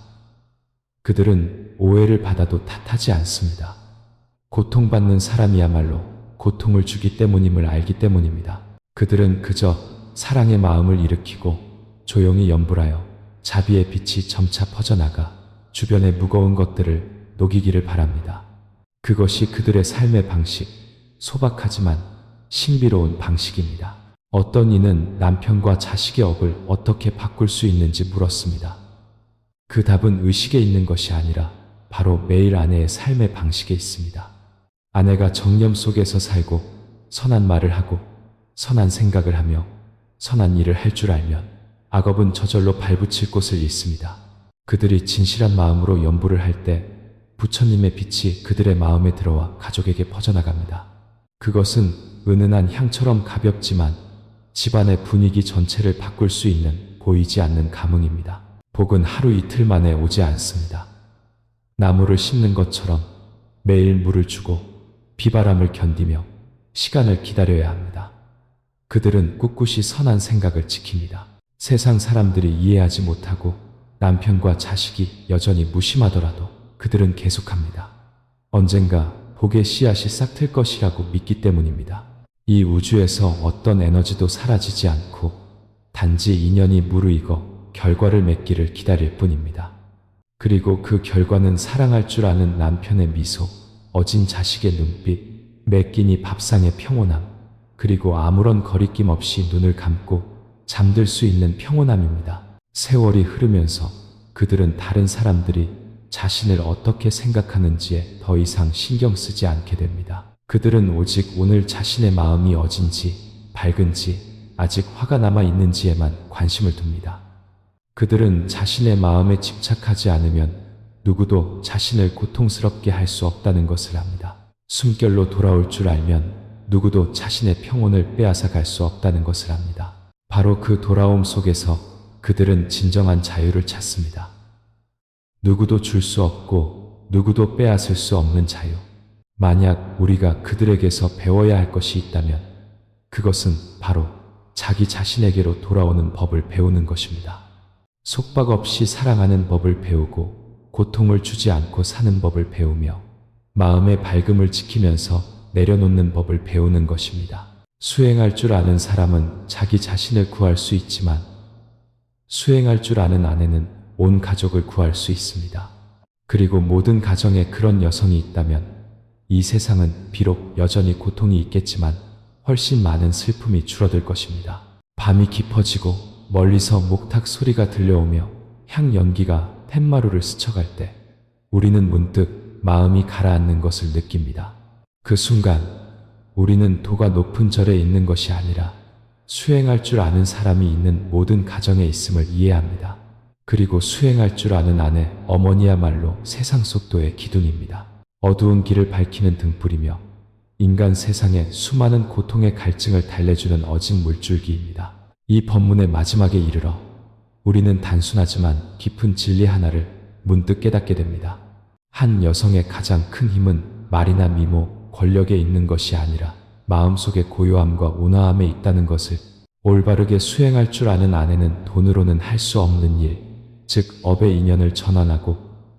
그들은 오해를 받아도 탓하지 않습니다. 고통받는 사람이야말로 고통을 주기 때문임을 알기 때문입니다. 그들은 그저 사랑의 마음을 일으키고 조용히 연불하여 자비의 빛이 점차 퍼져나가 주변의 무거운 것들을 녹이기를 바랍니다. 그것이 그들의 삶의 방식, 소박하지만 신비로운 방식입니다. 어떤 이는 남편과 자식의 업을 어떻게 바꿀 수 있는지 물었습니다. 그 답은 의식에 있는 것이 아니라 바로 매일 아내의 삶의 방식에 있습니다. 아내가 정념 속에서 살고 선한 말을 하고 선한 생각을 하며 선한 일을 할 줄 알면 악업은 저절로 발붙일 곳을 잃습니다. 그들이 진실한 마음으로 연부를 할 때 부처님의 빛이 그들의 마음에 들어와 가족에게 퍼져나갑니다. 그것은 은은한 향처럼 가볍지만 집안의 분위기 전체를 바꿀 수 있는 보이지 않는 감흥입니다. 복은 하루 이틀 만에 오지 않습니다. 나무를 심는 것처럼 매일 물을 주고 비바람을 견디며 시간을 기다려야 합니다. 그들은 꿋꿋이 선한 생각을 지킵니다. 세상 사람들이 이해하지 못하고 남편과 자식이 여전히 무심하더라도 그들은 계속합니다. 언젠가 복의 씨앗이 싹틀 것이라고 믿기 때문입니다. 이 우주에서 어떤 에너지도 사라지지 않고 단지 인연이 무르익어 결과를 맺기를 기다릴 뿐입니다. 그리고 그 결과는 사랑할 줄 아는 남편의 미소, 어진 자식의 눈빛, 매 끼니 밥상의 평온함, 그리고 아무런 거리낌 없이 눈을 감고 잠들 수 있는 평온함입니다. 세월이 흐르면서 그들은 다른 사람들이 자신을 어떻게 생각하는지에 더 이상 신경 쓰지 않게 됩니다. 그들은 오직 오늘 자신의 마음이 어진지, 밝은지, 아직 화가 남아 있는지에만 관심을 둡니다. 그들은 자신의 마음에 집착하지 않으면 누구도 자신을 고통스럽게 할 수 없다는 것을 압니다. 숨결로 돌아올 줄 알면 누구도 자신의 평온을 빼앗아 갈 수 없다는 것을 압니다. 바로 그 돌아옴 속에서 그들은 진정한 자유를 찾습니다. 누구도 줄 수 없고 누구도 빼앗을 수 없는 자유. 만약 우리가 그들에게서 배워야 할 것이 있다면 그것은 바로 자기 자신에게로 돌아오는 법을 배우는 것입니다. 속박 없이 사랑하는 법을 배우고 고통을 주지 않고 사는 법을 배우며 마음의 밝음을 지키면서 내려놓는 법을 배우는 것입니다. 수행할 줄 아는 사람은 자기 자신을 구할 수 있지만 수행할 줄 아는 아내는 온 가족을 구할 수 있습니다. 그리고 모든 가정에 그런 여성이 있다면 이 세상은 비록 여전히 고통이 있겠지만 훨씬 많은 슬픔이 줄어들 것입니다. 밤이 깊어지고 멀리서 목탁 소리가 들려오며 향 연기가 툇마루를 스쳐갈 때 우리는 문득 마음이 가라앉는 것을 느낍니다. 그 순간 우리는 도가 높은 절에 있는 것이 아니라 수행할 줄 아는 사람이 있는 모든 가정에 있음을 이해합니다. 그리고 수행할 줄 아는 아내, 어머니야말로 세상 속도의 기둥입니다. 어두운 길을 밝히는 등불이며 인간 세상의 수많은 고통의 갈증을 달래주는 어진 물줄기입니다. 이 법문의 마지막에 이르러 우리는 단순하지만 깊은 진리 하나를 문득 깨닫게 됩니다. 한 여성의 가장 큰 힘은 말이나 미모, 권력에 있는 것이 아니라 마음속의 고요함과 온화함에 있다는 것을 올바르게 수행할 줄 아는 아내는 돈으로는 할 수 없는 일, 즉 업의 인연을 전환하고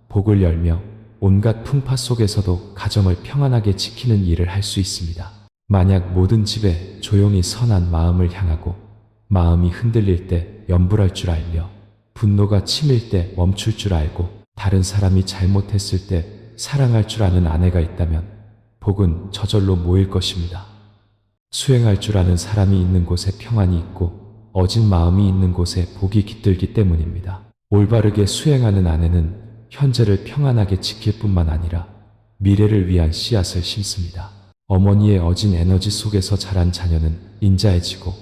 복을 열며 온갖 풍파 속에서도 가정을 평안하게 지키는 일을 할 수 있습니다. 만약 모든 집에 조용히 선한 마음을 향하고 마음이 흔들릴 때 염불할 줄 알며 분노가 치밀 때 멈출 줄 알고 다른 사람이 잘못했을 때 사랑할 줄 아는 아내가 있다면 복은 저절로 모일 것입니다. 수행할 줄 아는 사람이 있는 곳에 평안이 있고 어진 마음이 있는 곳에 복이 깃들기 때문입니다. 올바르게 수행하는 아내는 현재를 평안하게 지킬 뿐만 아니라 미래를 위한 씨앗을 심습니다. 어머니의 어진 에너지 속에서 자란 자녀는 인자해지고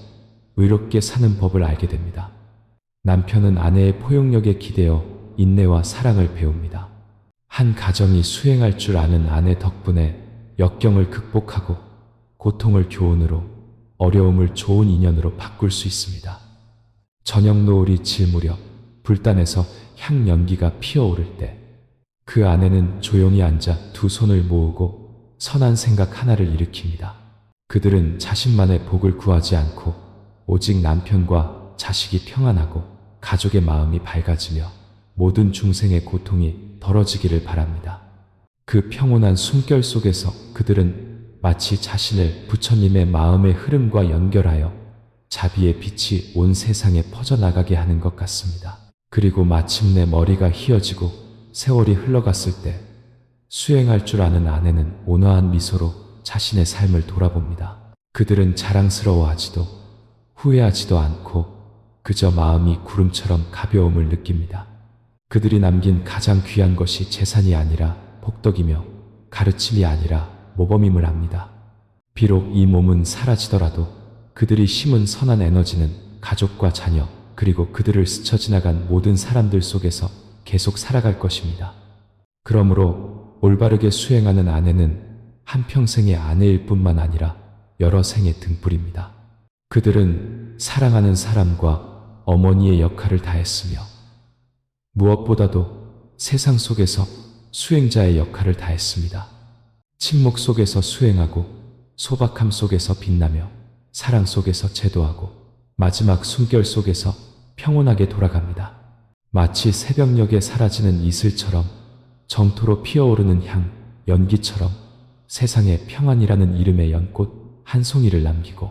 의롭게 사는 법을 알게 됩니다. 남편은 아내의 포용력에 기대어 인내와 사랑을 배웁니다. 한 가정이 수행할 줄 아는 아내 덕분에 역경을 극복하고 고통을 교훈으로, 어려움을 좋은 인연으로 바꿀 수 있습니다. 저녁 노을이 질 무렵 불단에서 향 연기가 피어오를 때 그 아내는 조용히 앉아 두 손을 모으고 선한 생각 하나를 일으킵니다. 그들은 자신만의 복을 구하지 않고 오직 남편과 자식이 평안하고 가족의 마음이 밝아지며 모든 중생의 고통이 덜어지기를 바랍니다. 그 평온한 숨결 속에서 그들은 마치 자신을 부처님의 마음의 흐름과 연결하여 자비의 빛이 온 세상에 퍼져나가게 하는 것 같습니다. 그리고 마침내 머리가 휘어지고 세월이 흘러갔을 때 수행할 줄 아는 아내는 온화한 미소로 자신의 삶을 돌아봅니다. 그들은 자랑스러워하지도 후회하지도 않고 그저 마음이 구름처럼 가벼움을 느낍니다. 그들이 남긴 가장 귀한 것이 재산이 아니라 복덕이며 가르침이 아니라 모범임을 압니다. 비록 이 몸은 사라지더라도 그들이 심은 선한 에너지는 가족과 자녀 그리고 그들을 스쳐 지나간 모든 사람들 속에서 계속 살아갈 것입니다. 그러므로 올바르게 수행하는 아내는 한평생의 아내일 뿐만 아니라 여러 생의 등불입니다. 그들은 사랑하는 사람과 어머니의 역할을 다했으며 무엇보다도 세상 속에서 수행자의 역할을 다했습니다. 침묵 속에서 수행하고 소박함 속에서 빛나며 사랑 속에서 제도하고 마지막 숨결 속에서 평온하게 돌아갑니다. 마치 새벽녘에 사라지는 이슬처럼 정토로 피어오르는 향, 연기처럼 세상에 평안이라는 이름의 연꽃 한 송이를 남기고